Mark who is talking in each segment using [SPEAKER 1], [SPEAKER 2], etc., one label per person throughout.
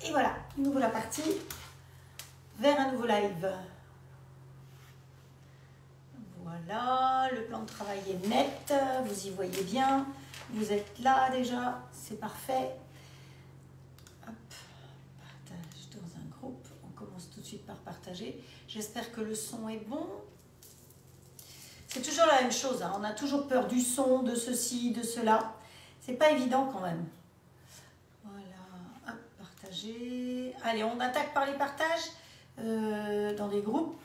[SPEAKER 1] Et voilà, nous voilà partis vers un nouveau live. Voilà, le plan de travail est net, vous y voyez bien. Vous êtes là déjà, c'est parfait. Hop, partage dans un groupe. On commence tout de suite par partager. J'espère que le son est bon. C'est toujours la même chose, hein. On a toujours peur du son, de ceci, de cela. C'est pas évident quand même. Voilà, hop, partager. Allez, on attaque par les partages dans des groupes.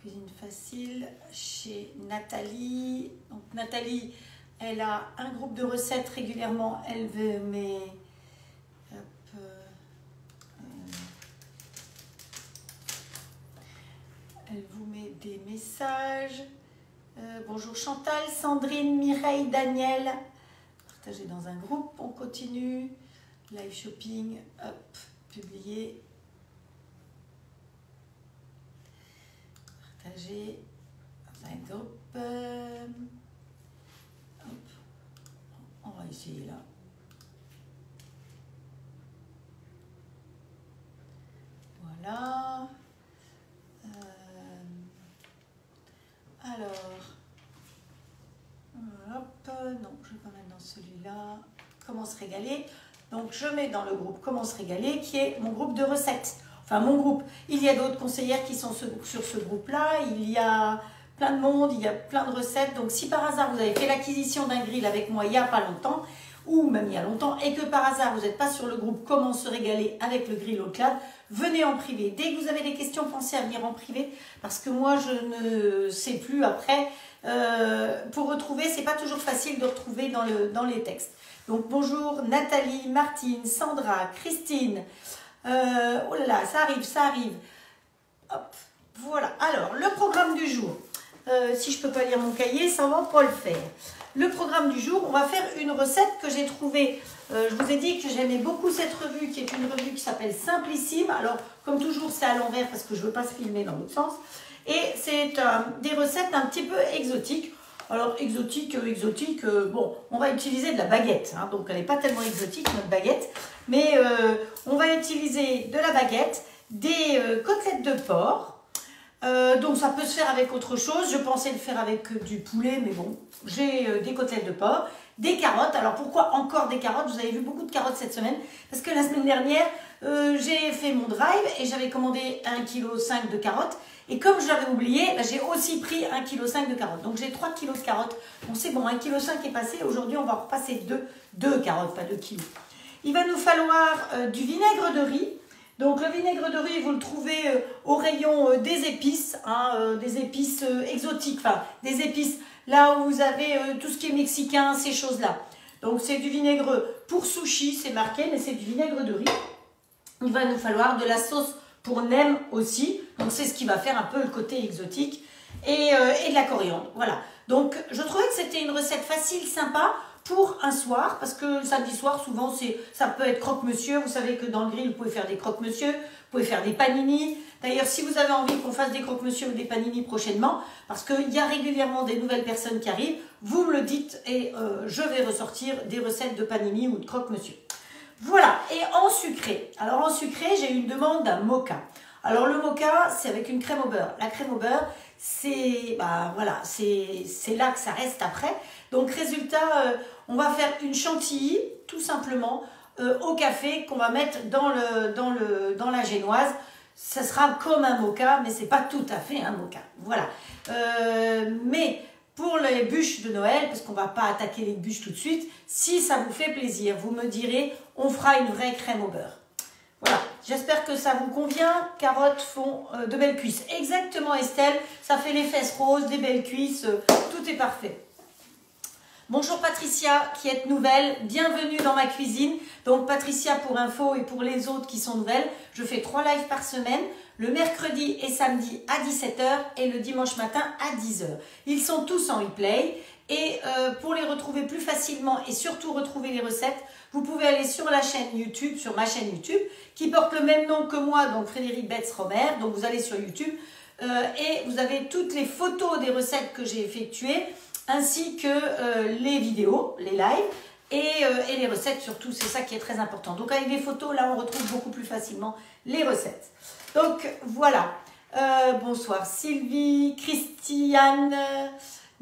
[SPEAKER 1] Cuisine facile chez Nathalie. Donc Nathalie, elle a un groupe de recettes régulièrement. Elle met... Hop, elle vous met des messages. Bonjour Chantal, Sandrine, Mireille, Daniel. Partagez dans un groupe, on continue. Live shopping, hop, publier. Partagez dans un groupe. Hop. On va essayer là. Voilà. Alors, hop, non, je vais pas mettre dans celui-là. Comment se régaler. Donc, je mets dans le groupe Comment se régaler, qui est mon groupe de recettes. Enfin, mon groupe. Il y a d'autres conseillères qui sont sur ce groupe-là. Il y a plein de monde, il y a plein de recettes. Donc, si par hasard, vous avez fait l'acquisition d'un grill avec moi il n'y a pas longtemps, ou même il y a longtemps, et que par hasard, vous n'êtes pas sur le groupe Comment se régaler avec le grill au club, venez en privé. Dès que vous avez des questions, pensez à venir en privé, parce que moi, je ne sais plus après. Pour retrouver, c'est pas toujours facile de retrouver dans les textes. Donc, bonjour Nathalie, Martine, Sandra, Christine. Oh là là, ça arrive, ça arrive. Hop, voilà. Alors, le programme du jour. Si je ne peux pas lire mon cahier, ça va pas le faire. Le programme du jour, on va faire une recette que j'ai trouvée. Je vous ai dit que j'aimais beaucoup cette revue, qui est une revue qui s'appelle Simplissime. Alors, comme toujours, c'est à l'envers parce que je ne veux pas se filmer dans l'autre sens. Et c'est des recettes un petit peu exotiques. Alors, exotique, bon, on va utiliser de la baguette. Hein, donc, elle n'est pas tellement exotique, notre baguette. Mais on va utiliser de la baguette, des côtelettes de porc. Donc, ça peut se faire avec autre chose. Je pensais le faire avec du poulet, mais bon, j'ai des côtelettes de porc, des carottes. Alors, pourquoi encore des carottes? Vous avez vu beaucoup de carottes cette semaine. Parce que la semaine dernière, j'ai fait mon drive et j'avais commandé 1,5 kg de carottes. Et comme je l'avais oublié, bah, j'ai aussi pris 1,5 kg de carottes. Donc, j'ai 3 kg de carottes. Bon, c'est bon, 1,5 kg est passé. Aujourd'hui, on va repasser 2 carottes, pas 2 kg. Il va nous falloir du vinaigre de riz. Donc, le vinaigre de riz, vous le trouvez au rayon des épices, hein, des épices exotiques, enfin, des épices là où vous avez tout ce qui est mexicain, ces choses-là. Donc, c'est du vinaigre pour sushi, c'est marqué, mais c'est du vinaigre de riz. Il va nous falloir de la sauce pour nem aussi. Donc, c'est ce qui va faire un peu le côté exotique. Et de la coriandre, voilà. Donc, je trouvais que c'était une recette facile, sympa, pour un soir, parce que le samedi soir, souvent, ça peut être croque-monsieur. Vous savez que dans le grill, vous pouvez faire des croque-monsieur, vous pouvez faire des panini. D'ailleurs, si vous avez envie qu'on fasse des croque-monsieur ou des panini prochainement, parce qu'il y a régulièrement des nouvelles personnes qui arrivent, vous me le dites et je vais ressortir des recettes de panini ou de croque-monsieur. Voilà, et en sucré. Alors, en sucré, j'ai une demande d'un mocha. Alors, le mocha, c'est avec une crème au beurre. La crème au beurre, c'est voilà, c'est là que ça reste après. Donc, résultat, on va faire une chantilly, tout simplement, au café qu'on va mettre dans la génoise. Ça sera comme un mocha, mais ce n'est pas tout à fait un mocha. Voilà. Mais pour les bûches de Noël, parce qu'on ne va pas attaquer les bûches tout de suite, si ça vous fait plaisir, vous me direz, on fera une vraie crème au beurre. Voilà, j'espère que ça vous convient. Carottes font de belles cuisses. Exactement Estelle, ça fait les fesses roses, des belles cuisses, tout est parfait. Bonjour Patricia qui est nouvelle, bienvenue dans ma cuisine. Donc Patricia pour info et pour les autres qui sont nouvelles, je fais 3 lives par semaine, le mercredi et samedi à 17 h et le dimanche matin à 10 h. Ils sont tous en replay et pour les retrouver plus facilement et surtout retrouver les recettes, vous pouvez aller sur la chaîne YouTube, sur ma chaîne YouTube qui porte le même nom que moi, donc Frédéric Betts-Romer. Donc vous allez sur YouTube et vous avez toutes les photos des recettes que j'ai effectuées, ainsi que les vidéos, les lives, et les recettes surtout, c'est ça qui est très important. Donc avec les photos, là, on retrouve beaucoup plus facilement les recettes. Donc voilà. Bonsoir Sylvie, Christiane,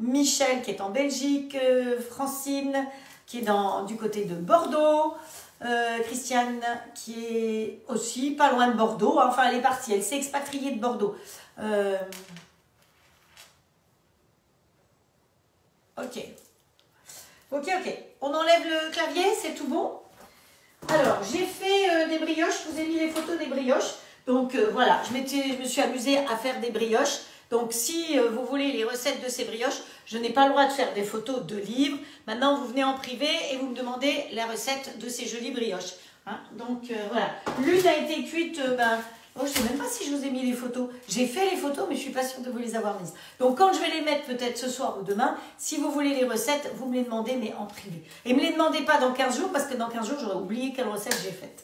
[SPEAKER 1] Michel qui est en Belgique, Francine qui est du côté de Bordeaux, Christiane qui est aussi pas loin de Bordeaux, enfin elle est partie, elle s'est expatriée de Bordeaux. Ok. On enlève le clavier, c'est tout bon. Alors, j'ai fait des brioches, je vous ai mis les photos des brioches. Donc voilà, je me suis amusée à faire des brioches. Donc si vous voulez les recettes de ces brioches, je n'ai pas le droit de faire des photos de livres. Maintenant, vous venez en privé et vous me demandez la recette de ces jolies brioches. Hein, donc voilà, l'une a été cuite, je ne sais même pas si je vous ai mis les photos. J'ai fait les photos, mais je ne suis pas sûre de vous les avoir mises. Donc quand je vais les mettre peut-être ce soir ou demain, si vous voulez les recettes, vous me les demandez, mais en privé. Et ne me les demandez pas dans 15 jours, parce que dans 15 jours, j'aurais oublié quelle recette j'ai faite.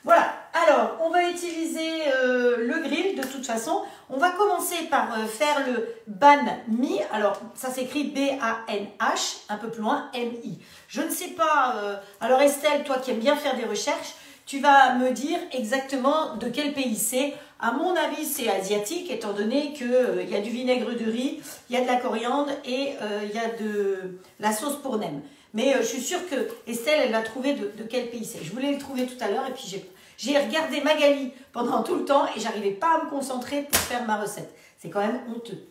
[SPEAKER 1] Voilà, alors on va utiliser le grill de toute façon. On va commencer par faire le banh mi. Alors ça s'écrit B-A-N-H, un peu plus loin, M-I. Je ne sais pas, alors Estelle, toi qui aimes bien faire des recherches, tu vas me dire exactement de quel pays c'est. À mon avis, c'est asiatique, étant donné qu'il y a du vinaigre de riz, il y a de la coriandre et il y a de la sauce pour nem. Mais je suis sûre que Estelle, elle va trouver de quel pays c'est. Je voulais le trouver tout à l'heure et puis j'ai regardé Magali pendant tout le temps et j'arrivais pas à me concentrer pour faire ma recette. C'est quand même honteux.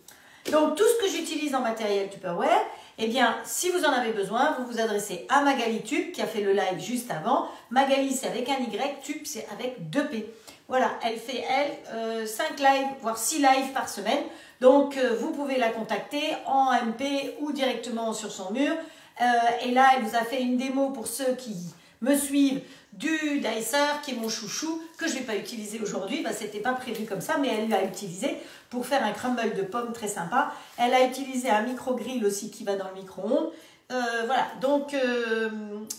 [SPEAKER 1] Donc, tout ce que j'utilise en matériel Tupperware, eh bien, si vous en avez besoin, vous vous adressez à Magali Tube qui a fait le live juste avant. Magali, c'est avec un Y, Tube, c'est avec 2 P. Voilà, elle fait, 5 lives, voire 6 lives par semaine. Donc, vous pouvez la contacter en MP ou directement sur son mur. Et là, elle vous a fait une démo pour ceux qui me suivent du Dicer, qui est mon chouchou, que je ne vais pas utiliser aujourd'hui, ce n'était pas prévu comme ça, mais elle l'a utilisé pour faire un crumble de pommes très sympa. Elle a utilisé un micro-grill aussi qui va dans le micro-ondes. Voilà, donc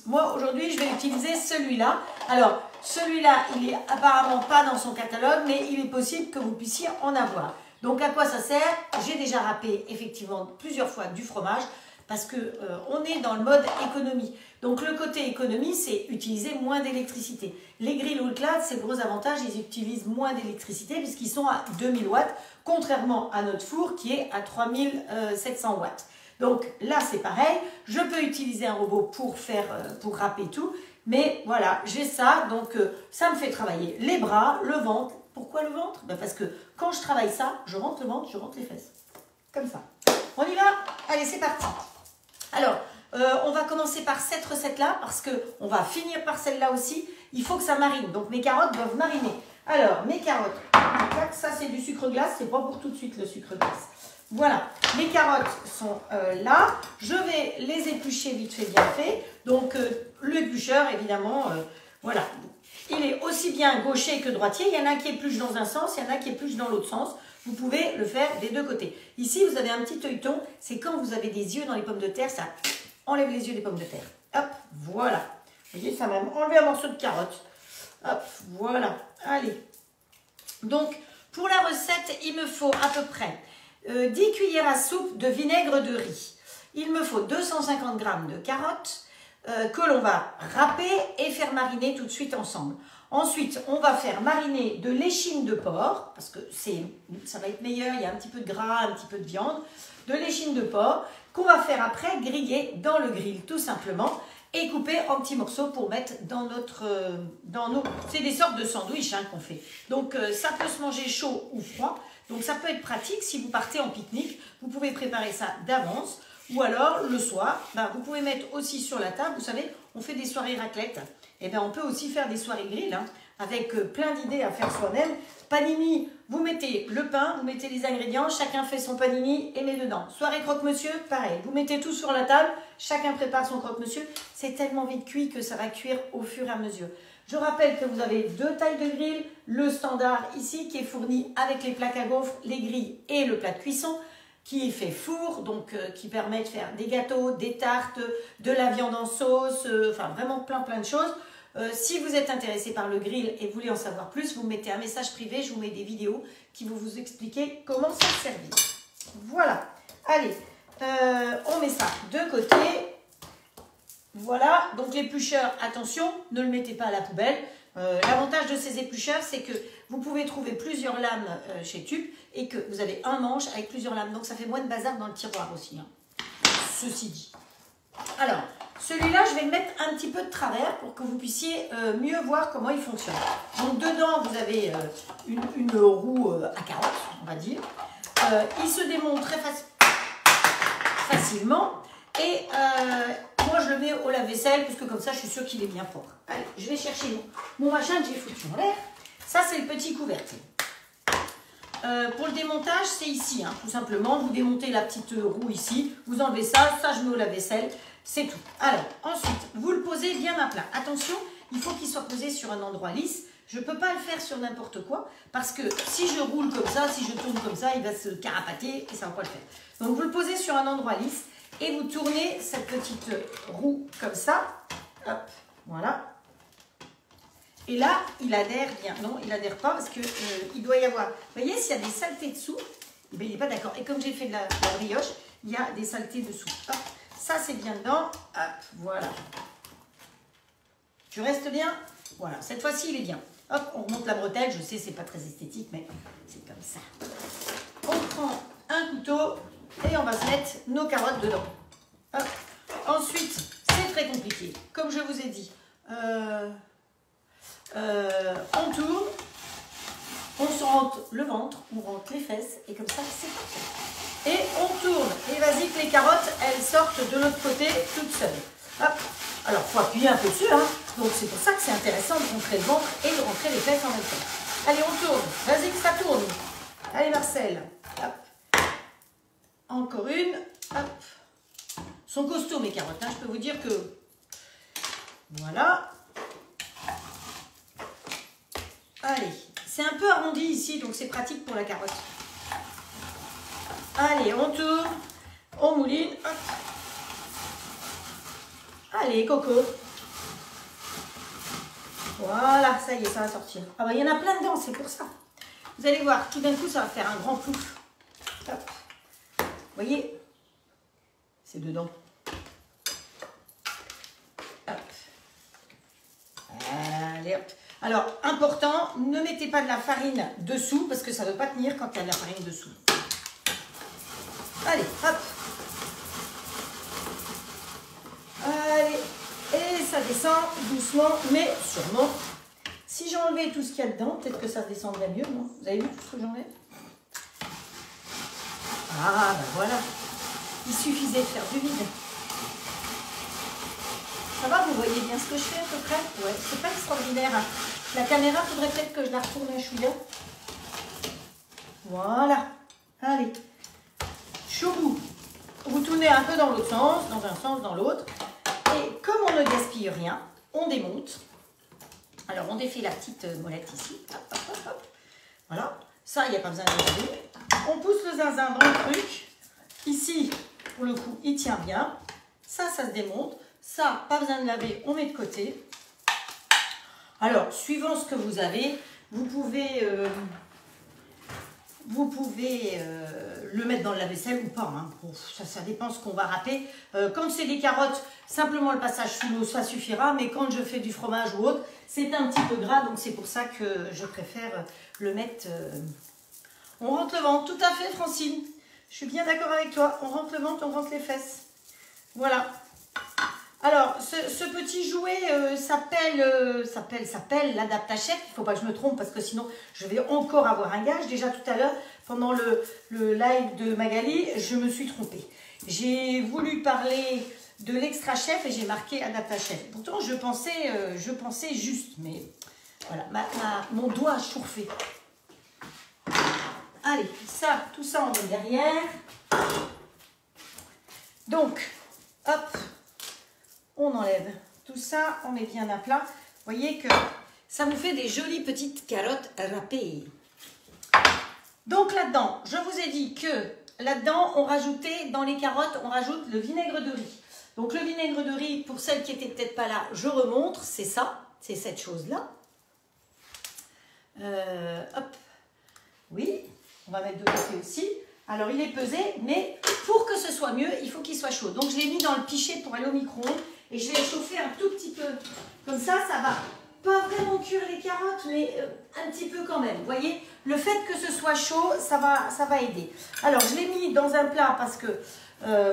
[SPEAKER 1] moi aujourd'hui je vais utiliser celui-là. Alors celui-là, il est apparemment pas dans son catalogue, mais il est possible que vous puissiez en avoir. Donc à quoi ça sert? J'ai déjà râpé effectivement plusieurs fois du fromage, parce qu'on est dans le mode économie. Donc le côté économie, c'est utiliser moins d'électricité. Les grilles All-Clad, c'est le gros avantage, ils utilisent moins d'électricité puisqu'ils sont à 2000 watts, contrairement à notre four qui est à 3700 watts. Donc là, c'est pareil, je peux utiliser un robot pour râper tout, mais voilà, j'ai ça, donc ça me fait travailler les bras, le ventre. Pourquoi le ventre? Parce que quand je travaille ça, je rentre le ventre, je rentre les fesses. Comme ça. On y va? Allez, c'est parti. Alors, on va commencer par cette recette-là parce qu'on va finir par celle-là aussi. Il faut que ça marine. Donc, mes carottes doivent mariner. Alors, mes carottes, ça c'est du sucre glace. C'est pas pour tout de suite le sucre glace. Voilà, mes carottes sont là. Je vais les éplucher vite fait, bien fait. Donc, l'éplucheur, évidemment, voilà. Il est aussi bien gaucher que droitier. Il y en a qui épluchent dans un sens, il y en a qui épluchent dans l'autre sens. Vous pouvez le faire des deux côtés. Ici, vous avez un petit œilleton. C'est quand vous avez des yeux dans les pommes de terre, ça enlève les yeux des pommes de terre. Hop, voilà. Vous voyez, ça m'a enlevé un morceau de carotte. Hop, voilà. Allez. Donc, pour la recette, il me faut à peu près 10 cuillères à soupe de vinaigre de riz. Il me faut 250 g de carottes que l'on va râper et faire mariner tout de suite ensemble. Ensuite, on va faire mariner de l'échine de porc, parce que ça va être meilleur, il y a un petit peu de gras, un petit peu de viande, de l'échine de porc, qu'on va faire après griller dans le grill, tout simplement, et couper en petits morceaux pour mettre dans nos... C'est des sortes de sandwichs qu'on fait. Donc, ça peut se manger chaud ou froid, donc ça peut être pratique si vous partez en pique-nique, vous pouvez préparer ça d'avance, ou alors le soir, vous pouvez mettre aussi sur la table, vous savez, on fait des soirées raclette. Et bien, on peut aussi faire des soirées grill avec plein d'idées à faire soi-même. Panini, vous mettez le pain, vous mettez les ingrédients, chacun fait son panini et met dedans. Soirée croque-monsieur, pareil. Vous mettez tout sur la table, chacun prépare son croque-monsieur. C'est tellement vite cuit que ça va cuire au fur et à mesure. Je rappelle que vous avez 2 tailles de grill. Le standard ici qui est fourni avec les plaques à gaufres, les grilles et le plat de cuisson, qui est fait four, donc qui permet de faire des gâteaux, des tartes, de la viande en sauce, enfin vraiment plein de choses. Si vous êtes intéressé par le grill et vous voulez en savoir plus, vous mettez un message privé, je vous mets des vidéos qui vont vous expliquer comment s'en servir. Voilà, allez, on met ça de côté. Voilà, donc l'éplucheur, attention, ne le mettez pas à la poubelle. L'avantage de ces éplucheurs, c'est que vous pouvez trouver plusieurs lames chez Tube et que vous avez un manche avec plusieurs lames. Donc ça fait moins de bazar dans le tiroir aussi, hein. Ceci dit. Alors, celui-là, je vais le mettre un petit peu de travers pour que vous puissiez mieux voir comment il fonctionne. Donc dedans, vous avez une roue à carotte, on va dire. Il se démonte très facilement. Et moi, je le mets au lave-vaisselle, puisque comme ça, je suis sûre qu'il est bien propre. Allez, je vais chercher mon machin que j'ai foutu en l'air. Ça, c'est le petit couvercle. Pour le démontage, c'est ici, hein, tout simplement. Vous démontez la petite roue ici, vous enlevez ça, ça je mets au lave-vaisselle, c'est tout. Alors, ensuite, vous le posez bien à plat. Attention, il faut qu'il soit posé sur un endroit lisse. Je ne peux pas le faire sur n'importe quoi, parce que si je roule comme ça, si je tourne comme ça, il va se carapater et ça ne va pas le faire. Donc, vous le posez sur un endroit lisse et vous tournez cette petite roue comme ça. Hop, voilà. Et là, il adhère bien. Non, il n'adhère pas parce que il doit y avoir... Vous voyez, s'il y a des saletés dessous, eh bien, il n'est pas d'accord. Et comme j'ai fait de la brioche, il y a des saletés dessous. Hop, ça, c'est bien dedans. Hop, voilà. Tu restes bien? Voilà, cette fois-ci, il est bien. Hop, on remonte la bretelle. Je sais, c'est pas très esthétique, mais c'est comme ça. On prend un couteau et on va se mettre nos carottes dedans. Hop. Ensuite, c'est très compliqué. Comme je vous ai dit... on tourne, on se rentre le ventre, on rentre les fesses et comme ça c'est parfait. Et on tourne et vas-y que les carottes elles sortent de l'autre côté toutes seules. Hop. Alors il faut appuyer un peu dessus, hein. Donc c'est pour ça que c'est intéressant de rentrer le ventre et de rentrer les fesses en même temps. Allez on tourne, vas-y que ça tourne. Allez Marcel, hop. Encore une, hop. Sont costauds mes carottes, hein. Je peux vous dire que voilà. Allez, c'est un peu arrondi ici, donc c'est pratique pour la carotte. Allez, on tourne, on mouline. Hop. Allez, coco. Voilà, ça y est, ça va sortir. Ah bah, il y en a plein dedans, c'est pour ça. Vous allez voir, tout d'un coup, ça va faire un grand plouf. Hop. Vous voyez? C'est dedans. Hop. Allez, hop. Alors, important, ne mettez pas de la farine dessous, parce que ça ne veut pas tenir quand il y a de la farine dessous. Allez, hop. Allez, et ça descend doucement, mais sûrement. Si j'enlevais tout ce qu'il y a dedans, peut-être que ça descendrait mieux, non? Vous avez vu tout ce que j'enlève? Ah, ben voilà. Il suffisait de faire du vide. Ça va, vous voyez bien ce que je fais à peu près? Ouais, c'est pas extraordinaire. La caméra, il faudrait peut-être que je la retourne un chouïa. Voilà. Allez. Je suis au bout. Vous tournez un peu dans l'autre sens, dans un sens, dans l'autre. Et comme on ne gaspille rien, on démonte. Alors, on défait la petite molette ici. Hop, hop, hop, hop. Voilà. Ça, il n'y a pas besoin de laver. On pousse le zinzin dans le truc. Ici, pour le coup, il tient bien. Ça, ça se démonte. Ça, pas besoin de laver, on met de côté. Alors, suivant ce que vous avez, vous pouvez le mettre dans le lave-vaisselle ou pas. Hein. Bon, ça dépend ce qu'on va râper. Quand c'est des carottes, simplement le passage sous l'eau, ça suffira. Mais quand je fais du fromage ou autre, c'est un petit peu gras. Donc, c'est pour ça que je préfère le mettre... On rentre le ventre, tout à fait, Francine. Je suis bien d'accord avec toi. On rentre le ventre, on rentre les fesses. Voilà. Alors, ce petit jouet s'appelle l'adaptachef. Il ne faut pas que je me trompe parce que sinon, je vais encore avoir un gage. Déjà tout à l'heure, pendant le live de Magali, je me suis trompée. J'ai voulu parler de l'extra chef et j'ai marqué adaptachef. Pourtant, je pensais juste, mais voilà, mon doigt a chourfé. Allez, ça, tout ça, on met derrière. Donc, hop. On enlève tout ça, on met bien à plat. Vous voyez que ça vous fait des jolies petites carottes râpées. Donc là-dedans, je vous ai dit que là-dedans, on rajoutait, dans les carottes, on rajoute le vinaigre de riz. Donc le vinaigre de riz, pour celles qui n'étaient peut-être pas là, je remontre, c'est ça, c'est cette chose-là. Hop, oui, on va mettre de côté aussi. Alors il est pesé, mais pour que ce soit mieux, il faut qu'il soit chaud. Donc je l'ai mis dans le pichet pour aller au micro-ondes. et je vais chauffer un tout petit peu. Comme ça va pas vraiment cuire les carottes, mais un petit peu quand même. Vous voyez, le fait que ce soit chaud, ça va aider. Alors, je l'ai mis dans un plat parce que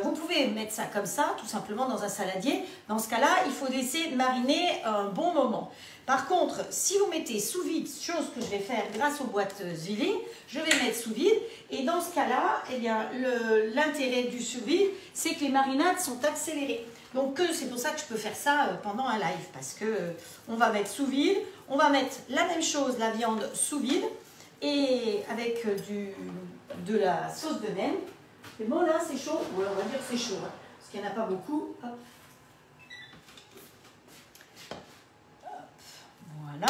[SPEAKER 1] vous pouvez mettre ça comme ça, tout simplement dans un saladier. Dans ce cas-là, il faut laisser mariner un bon moment. Par contre, si vous mettez sous vide, chose que je vais faire grâce aux boîtes Zwilling, je vais mettre sous vide. Et dans ce cas-là, eh bien, l'intérêt du sous vide, c'est que les marinades sont accélérées. Donc c'est pour ça que je peux faire ça pendant un live, parce que on va mettre sous vide, on va mettre la même chose, la viande sous vide, et avec de la sauce de nem. C'est bon là, c'est chaud? Oui, on va dire que c'est chaud, hein, parce qu'il n'y en a pas beaucoup. Hop. Voilà.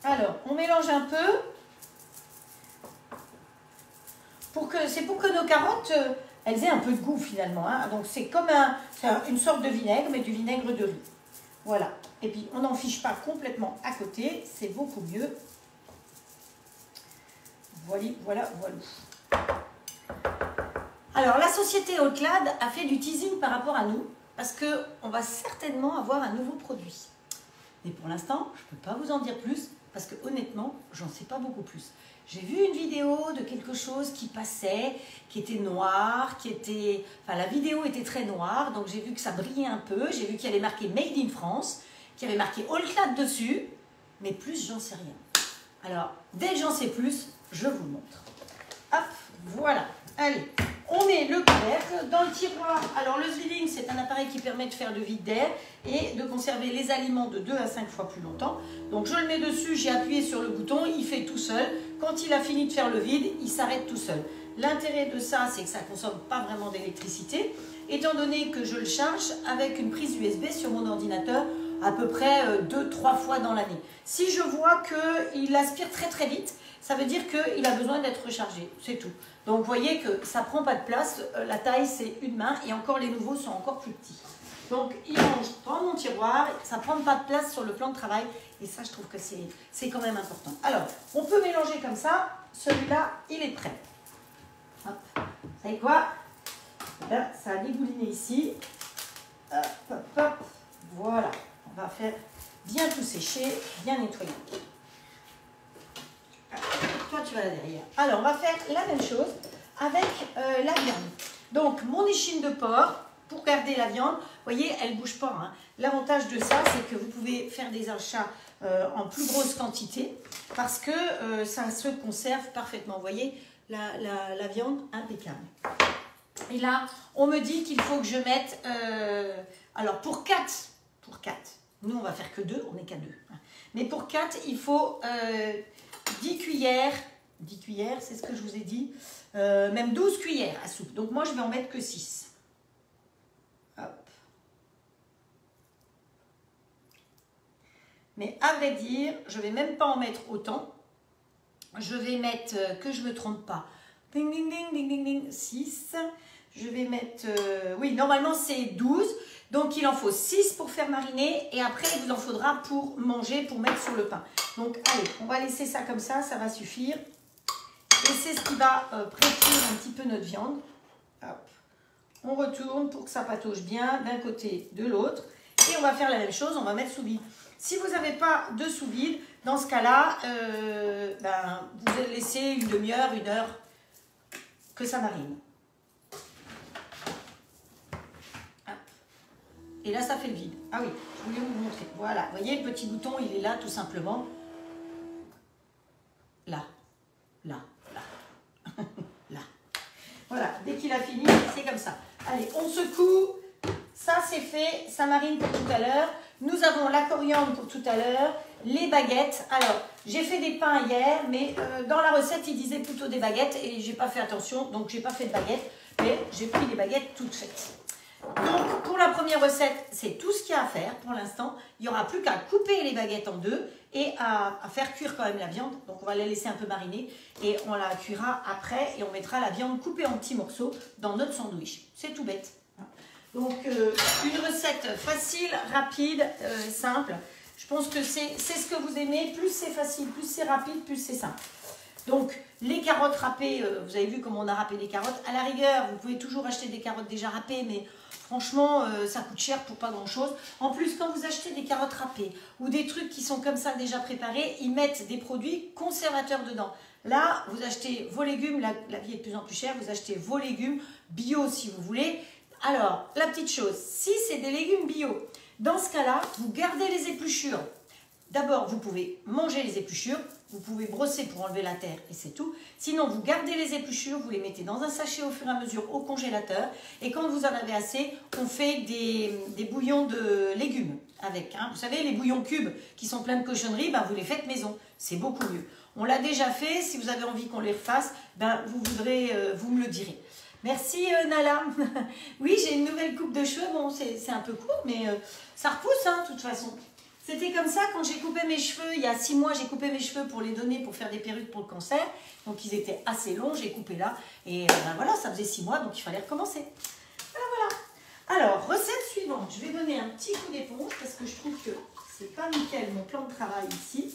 [SPEAKER 1] Alors, on mélange un peu. C'est pour que nos carottes, elles aient un peu de goût finalement. Hein. Donc c'est comme une sorte de vinaigre, mais du vinaigre de riz. Voilà. Et puis on n'en fiche pas complètement à côté, c'est beaucoup mieux. Voilà. Alors la société Haute-Lade a fait du teasing par rapport à nous, parce qu'on va certainement avoir un nouveau produit. Mais pour l'instant, je ne peux pas vous en dire plus, parce que honnêtement, j'en sais pas beaucoup plus. J'ai vu une vidéo de quelque chose qui passait, qui était noir, la vidéo était très noire, donc j'ai vu que ça brillait un peu, j'ai vu qu'il y avait marqué Made in France, qu'il y avait marqué Haute-Lade dessus, mais plus, j'en sais rien. Alors, dès que j'en sais plus, je vous montre. Hop, voilà. Allez, on met le couvercle dans le tiroir. Alors, le Zwilling, c'est un appareil qui permet de faire de vide d'air et de conserver les aliments de 2 à 5 fois plus longtemps. Donc, je le mets dessus, j'ai appuyé sur le bouton, il fait tout seul. Quand il a fini de faire le vide, il s'arrête tout seul. L'intérêt de ça, c'est que ça ne consomme pas vraiment d'électricité, étant donné que je le charge avec une prise USB sur mon ordinateur à peu près 2-3 fois dans l'année. Si je vois qu'il aspire très très vite, ça veut dire qu'il a besoin d'être rechargé, c'est tout. Donc vous voyez que ça ne prend pas de place, la taille c'est une main et encore les nouveaux sont encore plus petits. Donc il range dans mon tiroir, ça ne prend pas de place sur le plan de travail et ça je trouve que c'est quand même important. Alors on peut mélanger comme ça, celui-là il est prêt. Hop. Vous savez quoi? Là, ça a dégouliné ici. Hop, hop, hop. Voilà, on va faire bien tout sécher, bien nettoyer. Toi, tu vas là derrière. Alors, on va faire la même chose avec la viande. Donc, mon échine de porc, pour garder la viande, vous voyez, elle ne bouge pas. Hein. L'avantage de ça, c'est que vous pouvez faire des achats en plus grosse quantité parce que ça se conserve parfaitement. Vous voyez, la viande impeccable. Et là, on me dit qu'il faut que je mette... alors, pour 4, nous, on va faire que 2, on n'est qu'à 2. Mais pour 4, il faut 10 cuillères, c'est ce que je vous ai dit, même 12 cuillères à soupe. Donc, moi, je vais en mettre que 6. Hop. Mais à vrai dire, je ne vais même pas en mettre autant. Je vais mettre, que je ne me trompe pas, ding, ding, ding, ding, ding, ding, 6. Je vais mettre, oui, normalement c'est 12. Donc il en faut 6 pour faire mariner. Et après, il vous en faudra pour manger, pour mettre sur le pain. Donc allez, on va laisser ça comme ça va suffire. Et c'est ce qui va précuire un petit peu notre viande. Hop. On retourne pour que ça patauge bien d'un côté, de l'autre. Et on va faire la même chose, on va mettre sous vide. Si vous n'avez pas de sous vide, dans ce cas-là, vous allez laisser une demi-heure, 1 heure que ça marine. Et là, ça fait le vide. Ah oui, je voulais vous montrer. Voilà, vous voyez, le petit bouton, il est là, tout simplement. Là, là, là, là. Voilà, dès qu'il a fini, c'est comme ça. Allez, on secoue. Ça, c'est fait. Ça marine pour tout à l'heure. Nous avons la coriandre pour tout à l'heure. Les baguettes. Alors, j'ai fait des pains hier, mais dans la recette, il disait plutôt des baguettes. Et j'ai pas fait attention, donc j'ai pas fait de baguettes. Mais j'ai pris des baguettes toutes faites. Donc, pour la première recette, c'est tout ce qu'il y a à faire pour l'instant. Il n'y aura plus qu'à couper les baguettes en deux et à faire cuire quand même la viande. Donc, on va la laisser un peu mariner et on la cuira après et on mettra la viande coupée en petits morceaux dans notre sandwich. C'est tout bête. Donc, une recette facile, rapide, simple. Je pense que c'est ce que vous aimez. Plus c'est facile, plus c'est rapide, plus c'est simple. Donc, les carottes râpées, vous avez vu comment on a râpé les carottes. À la rigueur, vous pouvez toujours acheter des carottes déjà râpées, mais franchement, ça coûte cher pour pas grand-chose. En plus, quand vous achetez des carottes râpées ou des trucs qui sont comme ça déjà préparés, ils mettent des produits conservateurs dedans. Là, vous achetez vos légumes, la vie est de plus en plus chère, vous achetez vos légumes bio si vous voulez. Alors, la petite chose, si c'est des légumes bio, dans ce cas-là, vous gardez les épluchures. D'abord, vous pouvez manger les épluchures, vous pouvez brosser pour enlever la terre et c'est tout. Sinon, vous gardez les épluchures, vous les mettez dans un sachet au fur et à mesure au congélateur. Et quand vous en avez assez, on fait des bouillons de légumes avec. Hein. Vous savez, les bouillons cubes qui sont pleins de cochonneries, ben, vous les faites maison. C'est beaucoup mieux. On l'a déjà fait. Si vous avez envie qu'on les refasse, ben, vous me le direz. Merci Nala. Oui, j'ai une nouvelle coupe de cheveux. Bon, c'est un peu court, mais ça repousse hein, de toute façon. C'était comme ça quand j'ai coupé mes cheveux. Il y a 6 mois, j'ai coupé mes cheveux pour les donner pour faire des perruques pour le cancer. Donc, ils étaient assez longs. J'ai coupé là. Et ben voilà, ça faisait 6 mois, donc il fallait recommencer. Voilà. Alors, recette suivante. Je vais donner un petit coup d'éponge parce que je trouve que c'est pas nickel mon plan de travail ici.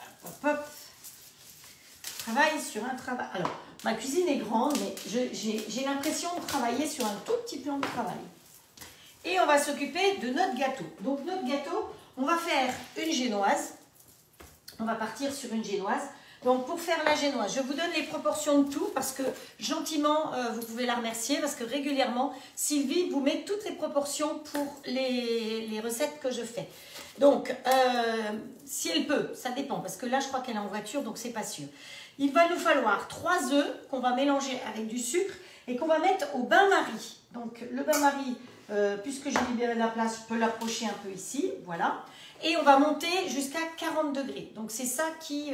[SPEAKER 1] Hop, hop, hop. Je travaille sur un travail. Alors, ma cuisine est grande, mais j'ai l'impression de travailler sur un tout petit plan de travail. Et on va s'occuper de notre gâteau. Donc notre gâteau, on va faire une génoise. On va partir sur une génoise. Donc pour faire la génoise, je vous donne les proportions de tout parce que gentiment, vous pouvez la remercier parce que régulièrement, Sylvie vous met toutes les proportions pour les recettes que je fais. Donc, si elle peut, ça dépend parce que là, je crois qu'elle est en voiture, donc c'est pas sûr. Il va nous falloir 3 œufs qu'on va mélanger avec du sucre et qu'on va mettre au bain-marie. Donc le bain-marie, puisque j'ai libéré de la place, je peux l'approcher un peu ici, voilà. Et on va monter jusqu'à 40 degrés. Donc c'est ça qui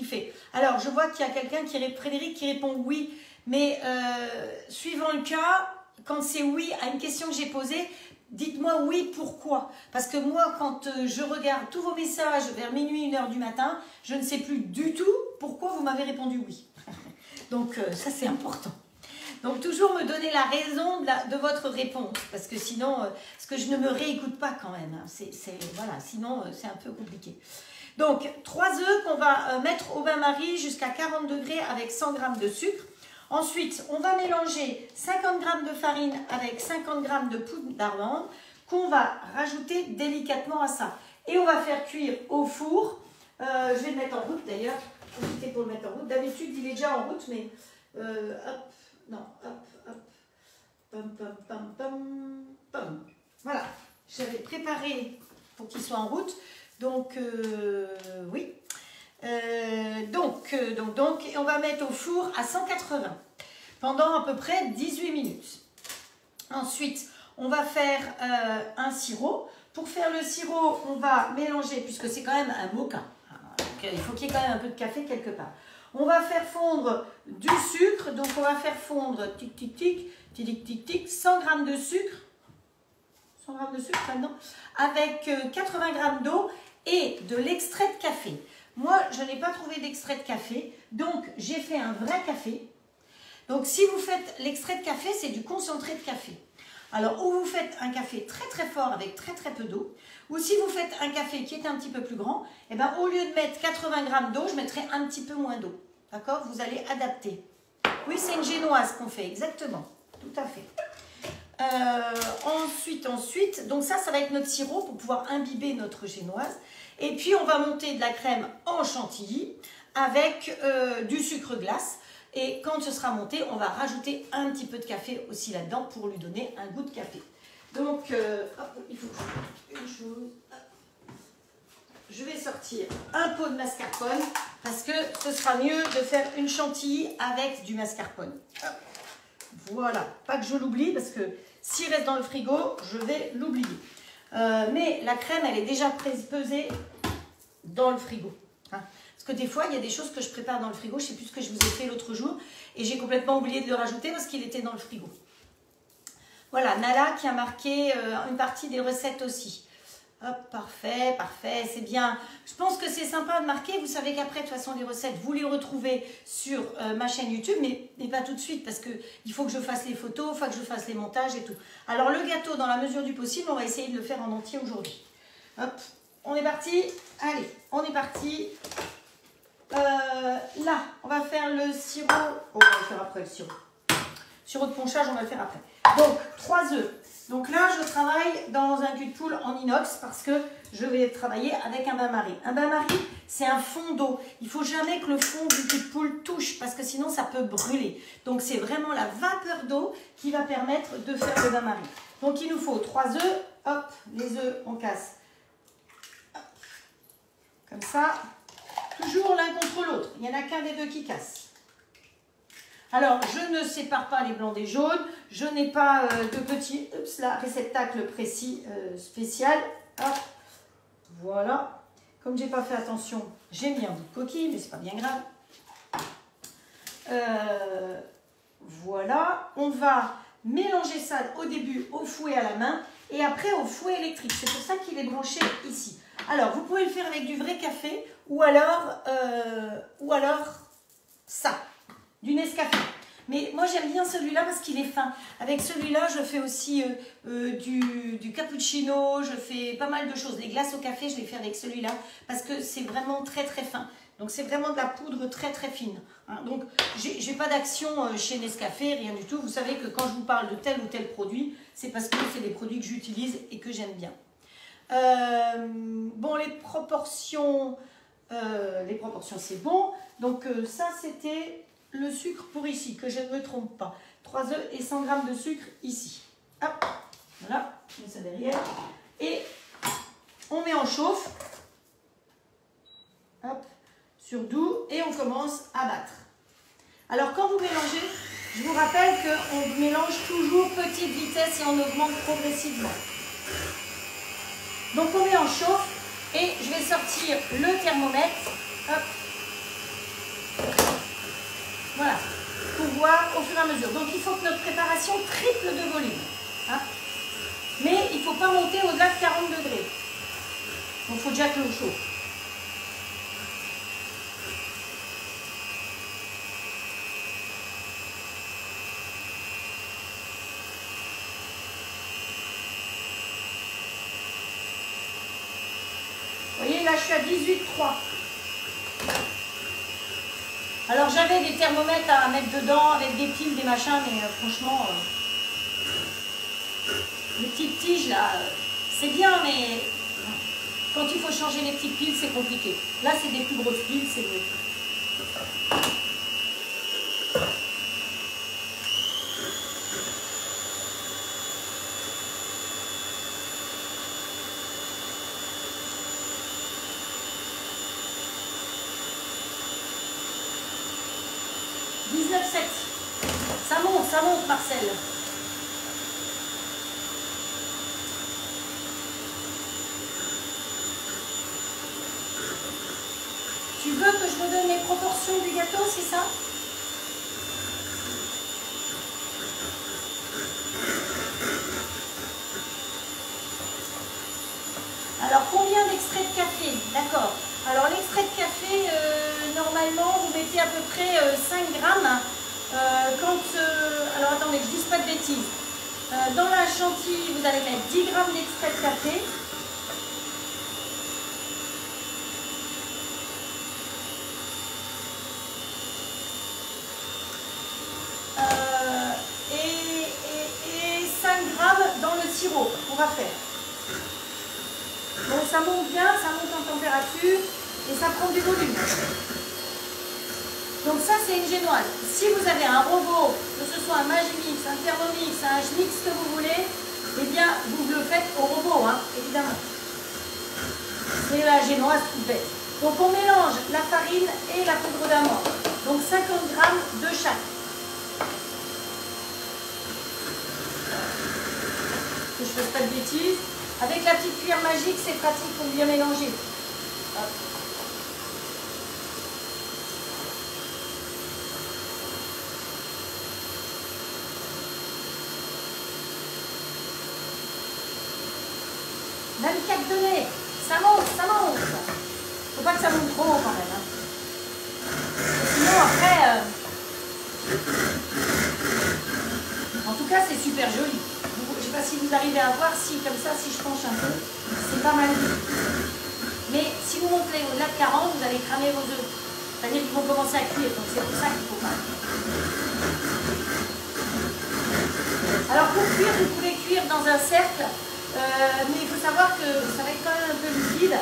[SPEAKER 1] fait. Alors je vois qu'il y a quelqu'un Frédéric qui répond oui, mais suivant le cas, quand c'est oui à une question que j'ai posée, dites-moi oui, pourquoi? Parce que moi, quand je regarde tous vos messages vers minuit, 1h du matin, je ne sais plus du tout pourquoi vous m'avez répondu oui. Donc ça c'est important. Donc, toujours me donner la raison de votre réponse, parce que sinon, parce que je ne me réécoute pas quand même. Hein. Voilà, sinon, c'est un peu compliqué. Donc, 3 œufs qu'on va mettre au bain-marie jusqu'à 40 degrés avec 100 g de sucre. Ensuite, on va mélanger 50 g de farine avec 50 g de poudre d'amande qu'on va rajouter délicatement à ça. Et on va faire cuire au four. Je vais le mettre en route d'ailleurs. Profitez pour le mettre en route. D'habitude, il est déjà en route, mais hop. Non, hop, hop, pam, pam, pam, pam, pam. Voilà, j'avais préparé pour qu'il soit en route. Donc, oui. Donc, et on va mettre au four à 180 pendant à peu près 18 minutes. Ensuite, on va faire un sirop. Pour faire le sirop, on va mélanger, puisque c'est quand même un mocha. Il faut qu'il y ait quand même un peu de café quelque part. On va faire fondre du sucre, donc on va faire fondre tic tic tic, tic tic tic, 100 g de sucre, 100 g de sucre maintenant, avec 80 g d'eau et de l'extrait de café. Moi, je n'ai pas trouvé d'extrait de café, donc j'ai fait un vrai café. Donc si vous faites l'extrait de café, c'est du concentré de café. Alors, ou vous faites un café très très fort avec très très peu d'eau, ou si vous faites un café qui est un petit peu plus grand, eh ben, au lieu de mettre 80 g d'eau, je mettrai un petit peu moins d'eau. D'accord? Vous allez adapter. Oui, c'est une génoise qu'on fait, exactement. Tout à fait. Ensuite, donc ça va être notre sirop pour pouvoir imbiber notre génoise. Et puis, on va monter de la crème en chantilly avec du sucre glace. Et quand ce sera monté, on va rajouter un petit peu de café aussi là-dedans pour lui donner un goût de café. Donc, hop, il faut une chose. Je vais sortir un pot de mascarpone parce que ce sera mieux de faire une chantilly avec du mascarpone. Hop. Voilà, pas que je l'oublie parce que s'il reste dans le frigo, je vais l'oublier. Mais la crème, elle est déjà pesée dans le frigo. Hein. Parce que des fois, il y a des choses que je prépare dans le frigo. Je ne sais plus ce que je vous ai fait l'autre jour. Et j'ai complètement oublié de le rajouter parce qu'il était dans le frigo. Voilà, Nala qui a marqué une partie des recettes aussi. Hop, parfait, parfait, c'est bien. Je pense que c'est sympa de marquer. Vous savez qu'après, de toute façon, les recettes, vous les retrouvez sur ma chaîne YouTube, mais pas tout de suite parce qu'il faut que je fasse les photos, il faut que je fasse les montages et tout. Alors, le gâteau, dans la mesure du possible, on va essayer de le faire en entier aujourd'hui. Hop, on est parti. Allez, on est parti. Là, on va faire le sirop. On va le faire après le sirop. Sirop de ponchage, on va le faire après. Donc, 3 œufs. Donc là, je travaille dans un cul de poule en inox parce que je vais travailler avec un bain-marie. Un bain-marie, c'est un fond d'eau. Il ne faut jamais que le fond du cul de poule touche parce que sinon, ça peut brûler. Donc, c'est vraiment la vapeur d'eau qui va permettre de faire le bain-marie. Donc, il nous faut 3 œufs. Hop, les œufs, on casse. Hop. Comme ça. Toujours l'un contre l'autre. Il n'y en a qu'un des deux qui casse. Alors, je ne sépare pas les blancs des jaunes. Je n'ai pas de petit réceptacle précis spécial. Hop. Voilà. Comme je n'ai pas fait attention, j'ai mis un bout de coquille, mais ce n'est pas bien grave. Voilà. On va mélanger ça au début au fouet à la main et après au fouet électrique. C'est pour ça qu'il est branché ici. Alors, vous pouvez le faire avec du vrai café ou alors ça, du Nescafé. Mais moi, j'aime bien celui-là parce qu'il est fin. Avec celui-là, je fais aussi du cappuccino, je fais pas mal de choses. Les glaces au café, je les fais avec celui-là parce que c'est vraiment très, très fin. Donc, c'est vraiment de la poudre très, très fine. Hein. Donc, j'ai pas d'action chez Nescafé, rien du tout. Vous savez que quand je vous parle de tel ou tel produit, c'est parce que c'est des produits que j'utilise et que j'aime bien. Bon, les proportions c'est bon. Donc, ça, c'était le sucre pour ici, que je ne me trompe pas. 3 œufs et 100 g de sucre ici. Hop, voilà, je mets ça derrière. Et on met en chauffe. Hop, sur doux. Et on commence à battre. Alors, quand vous mélangez, je vous rappelle qu'on mélange toujours petite vitesse et on augmente progressivement. Donc, on met en chauffe et je vais sortir le thermomètre. Hop. Voilà, pour voir au fur et à mesure. Donc, il faut que notre préparation triple de volume. Hein. Mais il ne faut pas monter au-delà de 40 degrés. Donc, il faut déjà que l'eau chauffe. Vous voyez, là, je suis à 18,3. Alors j'avais des thermomètres à mettre dedans avec des piles, des machins, mais franchement, les petites tiges là, c'est bien, mais quand il faut changer les petites piles, c'est compliqué. Là, c'est des plus grosses piles, c'est mieux. Ça monte, Marcel. Tu veux que je vous donne les proportions du gâteau, c'est ça? Alors, combien d'extraits de café? D'accord. Alors, l'extrait de café, normalement, vous mettez à peu près 5 grammes. Alors attendez, je ne dise pas de bêtises. Dans la chantilly, vous allez mettre 10 grammes d'extrait de café. Et 5 grammes dans le sirop qu'on va faire. Donc ça monte bien, ça monte en température et ça prend du volume. Donc ça, c'est une génoise. Si vous avez un robot, que ce soit un Magimix, un Thermomix, un Schmix, que vous voulez, eh bien, vous le faites au robot, hein, évidemment. C'est la génoise toute bête. Donc on mélange la farine et la poudre d'amande. Donc 50 grammes de chaque. Que je ne fasse pas de bêtises. Avec la petite cuillère magique, c'est pratique pour bien mélanger. Hop. Degrés, ça monte, ça monte. Faut pas que ça monte trop quand même. Hein. Sinon après, en tout cas c'est super joli. Je sais pas si vous arrivez à voir, si comme ça, si je penche un peu, c'est pas mal. Mais si vous montez au-delà de 40, vous allez cramer vos œufs. C'est-à-dire qu'ils vont commencer à cuire, donc c'est pour ça qu'il faut pas. Alors pour cuire, vous pouvez cuire dans un cercle, mais il faut savoir que ça va être quand même un peu liquide,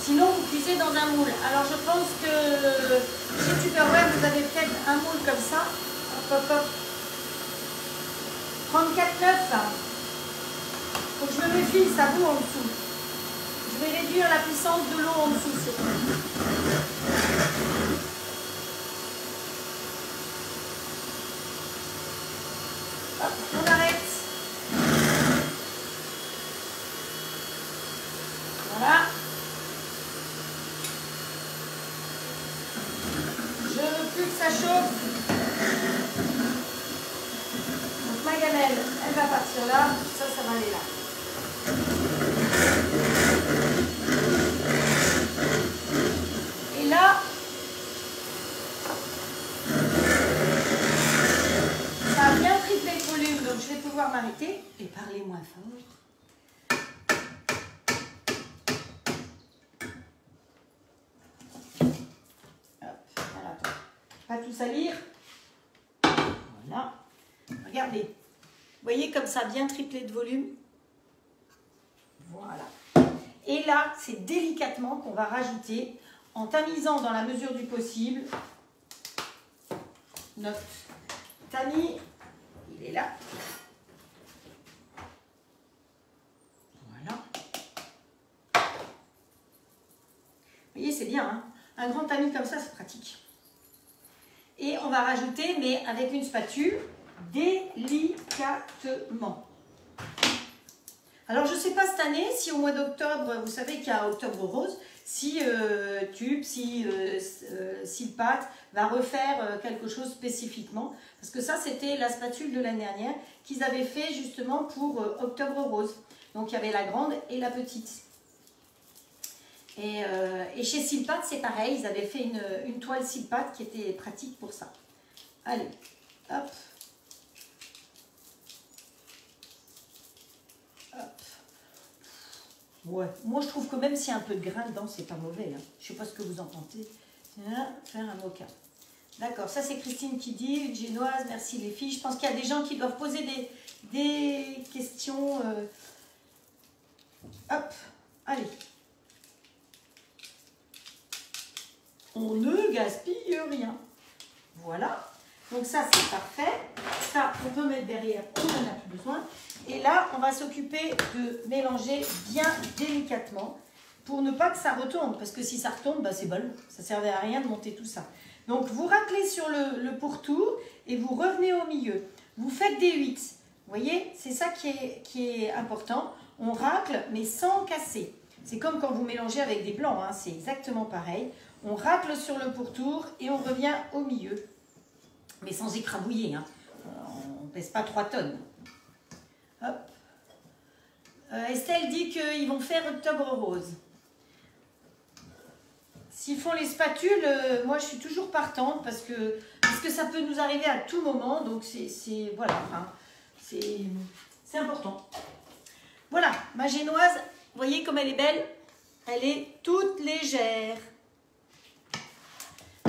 [SPEAKER 1] sinon vous cuisez dans un moule. Alors je pense que chez Tupperware, vous avez peut-être un moule comme ça. Hop, hop, hop. 34,9. Faut que je me méfie, ça bout en dessous. Je vais réduire la puissance de l'eau en dessous. Hop, on arrête. Voilà. Je veux plus que ça chauffe. Donc ma gamelle, elle va partir là. Ça va aller là. Et là, ça a bien triplé le volume, donc je vais pouvoir m'arrêter et parler moins fort. Hop, voilà. Pas tout salir. Voilà. Regardez. Vous voyez comme ça a bien triplé de volume. Voilà. Et là, c'est délicatement qu'on va rajouter, en tamisant dans la mesure du possible, notre tamis. Il est là. Voilà. Vous voyez, c'est bien, hein? Un grand tamis comme ça, c'est pratique. Et on va rajouter, mais avec une spatule, délicatement. Alors, je ne sais pas cette année si au mois d'octobre, vous savez qu'il y a Octobre Rose, si Silpat va refaire quelque chose spécifiquement. Parce que ça, c'était la spatule de l'année dernière qu'ils avaient fait justement pour Octobre Rose. Donc, il y avait la grande et la petite. Et chez Silpat, c'est pareil, ils avaient fait une toile Silpat qui était pratique pour ça. Allez, hop. Ouais, moi je trouve que même s'il y a un peu de grain dedans, c'est pas mauvais. Hein. Je sais pas ce que vous en pensez. Faire un mocha. D'accord, ça c'est Christine qui dit, une génoise, merci les filles. Je pense qu'il y a des gens qui doivent poser des questions. Hop, allez. On ne gaspille rien. Voilà. Donc ça c'est parfait. Ça on peut mettre derrière, on n'en a plus besoin. Et là, on va s'occuper de mélanger bien délicatement pour ne pas que ça retombe. Parce que si ça retombe, bah, c'est ballot. Ça ne servait à rien de monter tout ça. Donc, vous raclez sur le pourtour et vous revenez au milieu. Vous faites des 8. Vous voyez, c'est ça qui est important. On racle, mais sans casser. C'est comme quand vous mélangez avec des blancs. Hein, c'est exactement pareil. On racle sur le pourtour et on revient au milieu. Mais sans écrabouiller. Hein. On ne pèse pas 3 tonnes. Hop. Estelle dit qu'ils vont faire Octobre Rose. S'ils font les spatules, moi je suis toujours partante parce que ça peut nous arriver à tout moment. Donc c'est voilà, hein, c'est important. Voilà, ma génoise, vous voyez comme elle est belle? Elle est toute légère.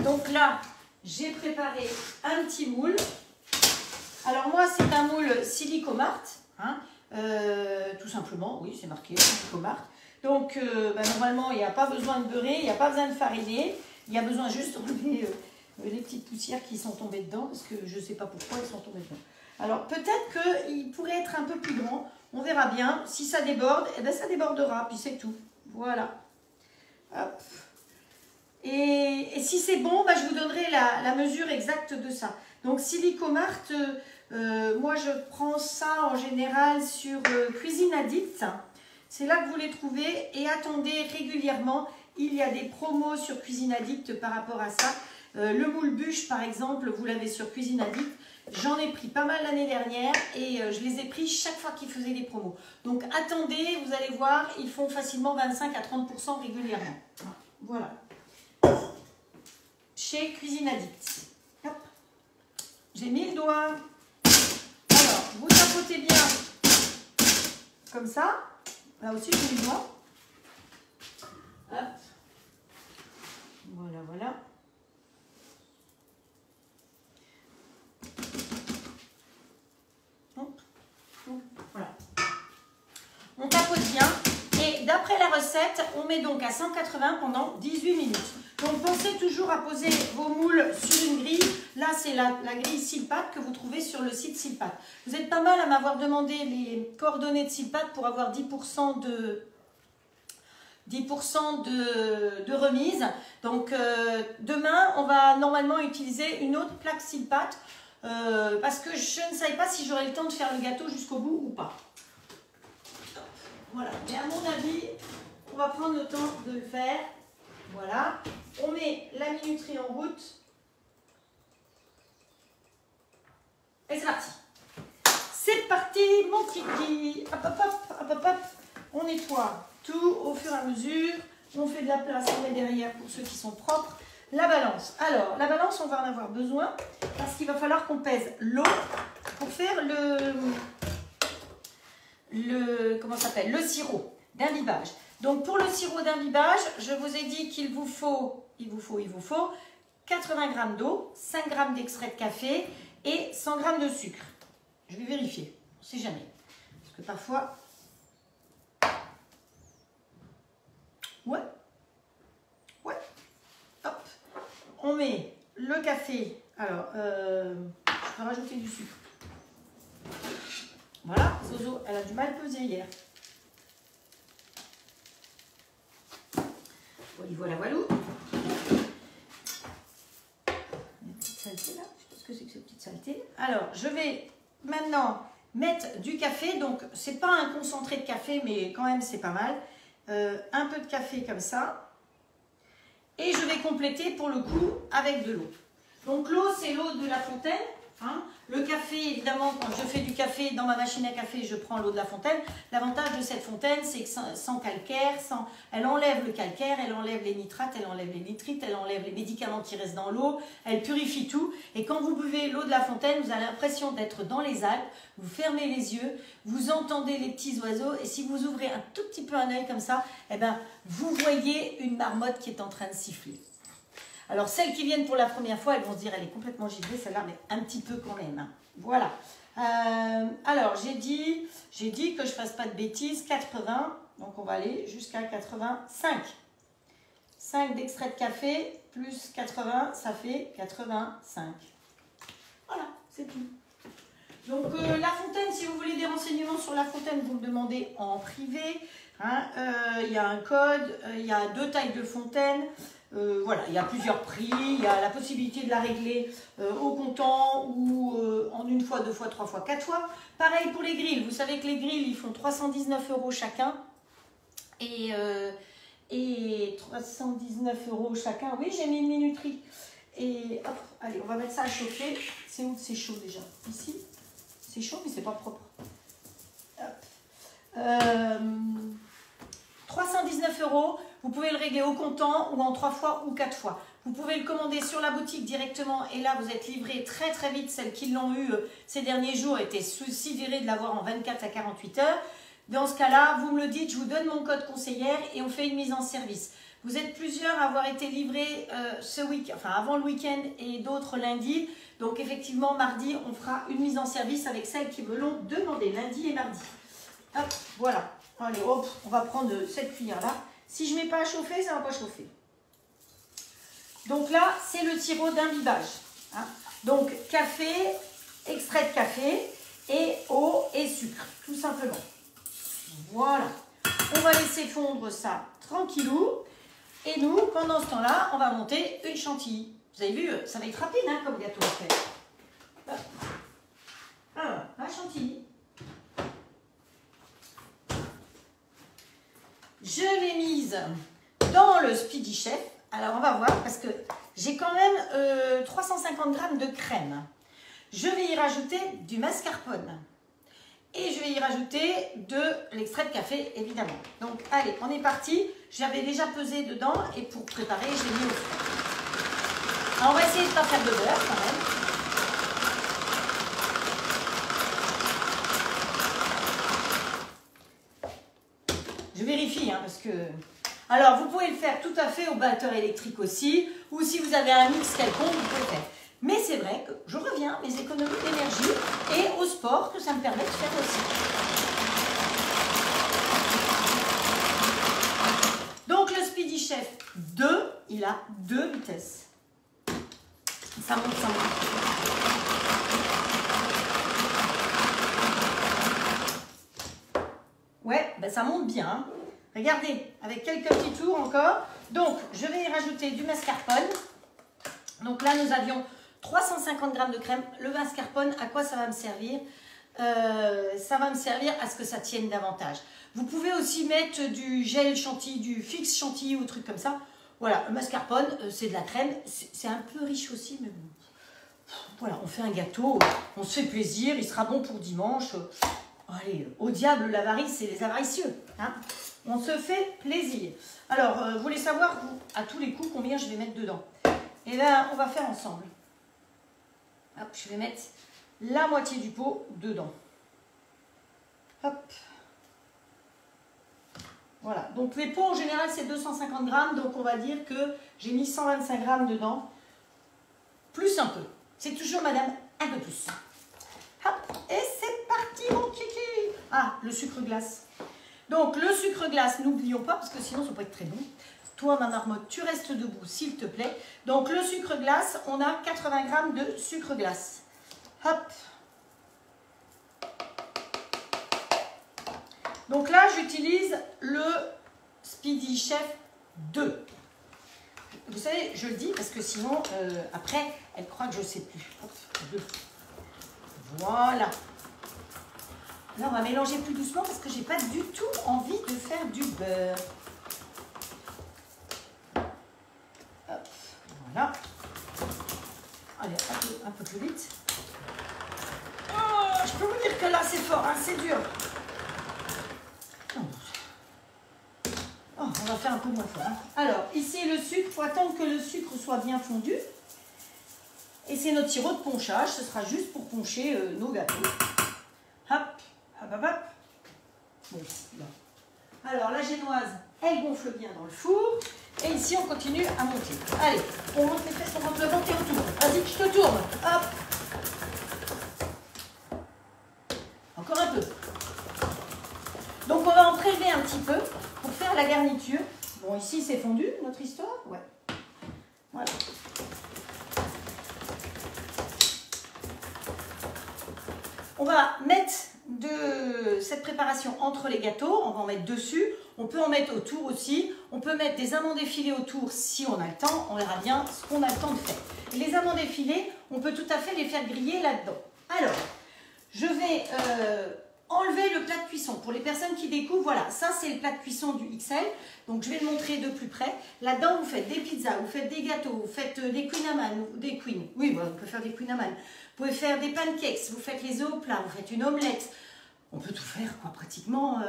[SPEAKER 1] Donc là, j'ai préparé un petit moule. Alors moi, c'est un moule Silicomart. Hein, tout simplement, oui, c'est marqué Silicomart. Donc, normalement, il n'y a pas besoin de beurrer, il n'y a pas besoin de fariner. Il y a besoin juste d'enlever les petites poussières qui sont tombées dedans, parce que je ne sais pas pourquoi elles sont tombées dedans. Alors, peut-être qu'il pourrait être un peu plus grand. On verra bien. Si ça déborde, eh ben, ça débordera, puis c'est tout. Voilà. Hop. Et si c'est bon, bah, je vous donnerai la mesure exacte de ça. Donc, Silicomart, moi, je prends ça en général sur Cuisine Addict. C'est là que vous les trouvez. Et attendez régulièrement, il y a des promos sur Cuisine Addict par rapport à ça. Le moule bûche, par exemple, vous l'avez sur Cuisine Addict. J'en ai pris pas mal l'année dernière et je les ai pris chaque fois qu'ils faisaient des promos. Donc, attendez, vous allez voir, ils font facilement 25 à 30% régulièrement. Voilà. Chez Cuisine Addict. Hop. J'ai mis le doigt. Alors, vous tapotez bien comme ça. Là aussi, j'ai mis le doigt. Hop. Voilà, voilà. On tapote bien. Et d'après la recette, on met donc à 180 pendant 18 minutes. Donc pensez toujours à poser vos moules sur une grille. Là, c'est la grille Silpat que vous trouvez sur le site Silpat. Vous êtes pas mal à m'avoir demandé les coordonnées de Silpat pour avoir 10% de remise. Donc demain, on va normalement utiliser une autre plaque Silpat parce que je ne savais pas si j'aurais le temps de faire le gâteau jusqu'au bout ou pas. Voilà, mais à mon avis, on va prendre le temps de le faire. Voilà, on met la minuterie en route. Et c'est parti. C'est parti, mon kiki. Hop, hop, hop, hop, hop, hop. On nettoie tout au fur et à mesure. On fait de la place, on met derrière pour ceux qui sont propres. La balance. Alors, la balance, on va en avoir besoin parce qu'il va falloir qu'on pèse l'eau pour faire comment ça s'appelle, le sirop d'imbibage. Donc pour le sirop d'imbibage, je vous ai dit qu'il vous faut 80 g d'eau, 5 g d'extrait de café et 100 g de sucre. Je vais vérifier, on ne sait jamais. Parce que parfois... Ouais. Hop. On met le café. Alors, je vais rajouter du sucre. Voilà, Zozo, elle a du mal peser hier. Voilà, voilà. Une petite saleté là, je sais pas ce que c'est que cette petite saleté. Alors, je vais maintenant mettre du café. Donc, c'est pas un concentré de café, mais quand même, c'est pas mal. Un peu de café comme ça. Et je vais compléter pour le coup avec de l'eau. Donc, l'eau, c'est l'eau de la fontaine. Hein. Le café, évidemment, quand je fais du café dans ma machine à café, je prends l'eau de la fontaine. L'avantage de cette fontaine, c'est que sans calcaire, elle enlève le calcaire, elle enlève les nitrates, elle enlève les nitrites, elle enlève les médicaments qui restent dans l'eau, elle purifie tout. Et quand vous buvez l'eau de la fontaine, vous avez l'impression d'être dans les Alpes, vous fermez les yeux, vous entendez les petits oiseaux et si vous ouvrez un tout petit peu un œil comme ça, eh ben, vous voyez une marmotte qui est en train de siffler. Alors, celles qui viennent pour la première fois, elles vont se dire, elle est complètement givrée, celle-là, mais un petit peu quand même. Hein. Voilà. Alors, j'ai dit que je ne fasse pas de bêtises, 80, donc on va aller jusqu'à 85. 5 d'extrait de café, plus 80, ça fait 85. Voilà, c'est tout. Donc, la fontaine, si vous voulez des renseignements sur la fontaine, vous me demandez en privé. Hein, y a un code, il y a 2 tailles de fontaine. Voilà, il y a plusieurs prix, il y a la possibilité de la régler au comptant ou en 1 fois, 2 fois, 3 fois, 4 fois. Pareil pour les grilles, vous savez que les grilles, ils font 319 € chacun. Et 319 € chacun, oui, j'ai mis une minuterie. Et hop, allez, on va mettre ça à chauffer. C'est où c'est chaud déjà? Ici, c'est chaud, mais c'est pas propre. Hop. 319 €. Vous pouvez le régler au comptant ou en 3 fois ou 4 fois. Vous pouvez le commander sur la boutique directement et là, vous êtes livré très très vite. Celles qui l'ont eu ces derniers jours étaient sidérées de l'avoir en 24 à 48 heures. Dans ce cas-là, vous me le dites, je vous donne mon code conseillère et on fait une mise en service. Vous êtes plusieurs à avoir été livrés ce week-end, enfin avant le week-end et d'autres lundi. Donc effectivement, mardi, on fera une mise en service avec celles qui me l'ont demandé, lundi et mardi. Hop, voilà. Allez, hop, on va prendre cette cuillère-là. Si je ne mets pas à chauffer, ça ne va pas chauffer. Donc là, c'est le sirop d'imbibage. Hein. Donc, café, extrait de café, et eau et sucre, tout simplement. Voilà. On va laisser fondre ça tranquillou. Et nous, pendant ce temps-là, on va monter une chantilly. Vous avez vu, ça va être rapide hein, comme gâteau à faire. Alors, la chantilly. Je l'ai mise dans le Speedy Chef. Alors, on va voir parce que j'ai quand même 350 g de crème. Je vais y rajouter du mascarpone. Et je vais y rajouter de l'extrait de café, évidemment. Donc, allez, on est parti. J'avais déjà pesé dedans et pour préparer, je l'ai mis au frais. Alors, on va essayer de ne pas faire de beurre quand même. Je vérifie, hein, parce que... Alors, vous pouvez le faire tout à fait au batteur électrique aussi, ou si vous avez un mix quelconque, vous pouvez le faire. Mais c'est vrai que je reviens à mes économies d'énergie et au sport que ça me permet de faire aussi. 2, il a 2 vitesses. Ça monte, ça monte. Ouais, ben ça monte bien. Hein. Regardez, avec quelques petits tours encore. Donc, je vais y rajouter du mascarpone. Donc là, nous avions 350 g de crème. Le mascarpone, à quoi ça va me servir? Ça va me servir à ce que ça tienne davantage. Vous pouvez aussi mettre du gel chantilly, du fixe chantilly ou truc comme ça. Voilà, le mascarpone, c'est de la crème. C'est un peu riche aussi, mais bon. Voilà, on fait un gâteau, on se fait plaisir, il sera bon pour dimanche. Allez, au diable l'avarice, c'est les avaricieux. Hein, on se fait plaisir. Alors, vous voulez savoir, à tous les coups, combien je vais mettre dedans? Et là, on va faire ensemble. Hop, je vais mettre la moitié du pot dedans. Hop. Voilà, donc les pots en général c'est 250 g, donc on va dire que j'ai mis 125 g dedans, plus un peu. C'est toujours madame, un peu plus. Hop, et c'est parti mon kiki. Ah, le sucre glace. Donc le sucre glace, n'oublions pas, parce que sinon ça peut être très bon. Toi ma marmotte, tu restes debout s'il te plaît. Donc le sucre glace, on a 80 g de sucre glace. Hop. Donc là, j'utilise le Speedy Chef 2. Vous savez, je le dis parce que sinon, après, elle croit que je ne sais plus. Hop, 2. Voilà. Là, on va mélanger plus doucement parce que je n'ai pas du tout envie de faire du beurre. Hop, voilà. Allez, un peu plus vite. Oh, je peux vous dire que là, c'est fort, hein, c'est dur. Oh, on va faire un peu moins fort. Hein. Alors, ici le sucre, il faut attendre que le sucre soit bien fondu. Et c'est notre sirop de ponchage, ce sera juste pour poncher nos gâteaux. Hop, hop, hop, hop. Bon, là. Alors, la génoise, elle gonfle bien dans le four. Et ici, on continue à monter. Allez, on monte les fesses, on monte le ventre et on tourne. Vas-y, je te tourne. Hop. Encore un peu. Donc, on va en prélever un petit peu pour faire la garniture. Bon, ici, c'est fondu, notre histoire. Ouais. Voilà. On va mettre de cette préparation entre les gâteaux. On va en mettre dessus. On peut en mettre autour aussi. On peut mettre des amandes effilées autour si on a le temps. On verra bien ce qu'on a le temps de faire. Et les amandes effilées, on peut tout à fait les faire griller là-dedans. Alors, je vais... enlever le plat de cuisson. Pour les personnes qui découvrent, voilà, ça c'est le plat de cuisson du XL. Donc je vais le montrer de plus près. Là-dedans, vous faites des pizzas, vous faites des gâteaux, vous faites des queen aman, des queens. Oui, voilà, on peut faire des queen aman. Vous pouvez faire des pancakes, vous faites les œufs au plat, vous faites une omelette. On peut tout faire, quoi, pratiquement.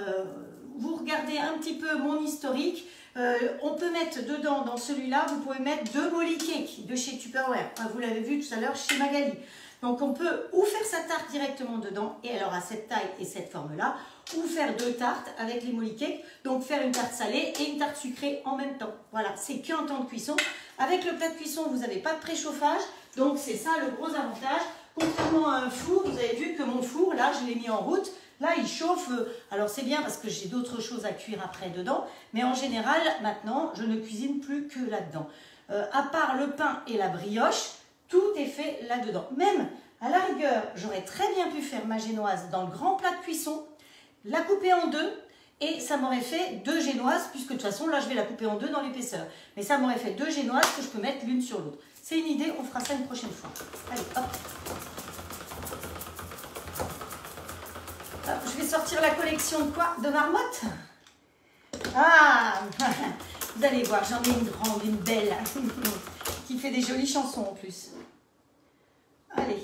[SPEAKER 1] Vous regardez un petit peu mon historique. On peut mettre dedans, dans celui-là, vous pouvez mettre 2 molly cakes de chez Tupperware. Vous l'avez vu tout à l'heure chez Magali. Donc on peut ou faire sa tarte directement dedans, et alors à cette taille et cette forme-là, ou faire 2 tartes avec les molly cakes, donc faire une tarte salée et une tarte sucrée en même temps. Voilà, c'est qu'un temps de cuisson. Avec le plat de cuisson, vous n'avez pas de préchauffage, donc c'est ça le gros avantage. Contrairement à un four, vous avez vu que mon four, là, je l'ai mis en route. Là, il chauffe. Alors, c'est bien parce que j'ai d'autres choses à cuire après dedans. Mais en général, maintenant, je ne cuisine plus que là-dedans. À part le pain et la brioche, tout est fait là-dedans. Même, à la rigueur, j'aurais très bien pu faire ma génoise dans le grand plat de cuisson, la couper en 2, et ça m'aurait fait 2 génoises, puisque de toute façon, là, je vais la couper en 2 dans l'épaisseur. Mais ça m'aurait fait 2 génoises que je peux mettre l'une sur l'autre. C'est une idée, on fera ça une prochaine fois. Allez, hop. Hop, je vais sortir la collection de quoi? De marmottes. Ah, vous allez voir, j'en ai une grande, une belle, qui fait des jolies chansons en plus. Allez.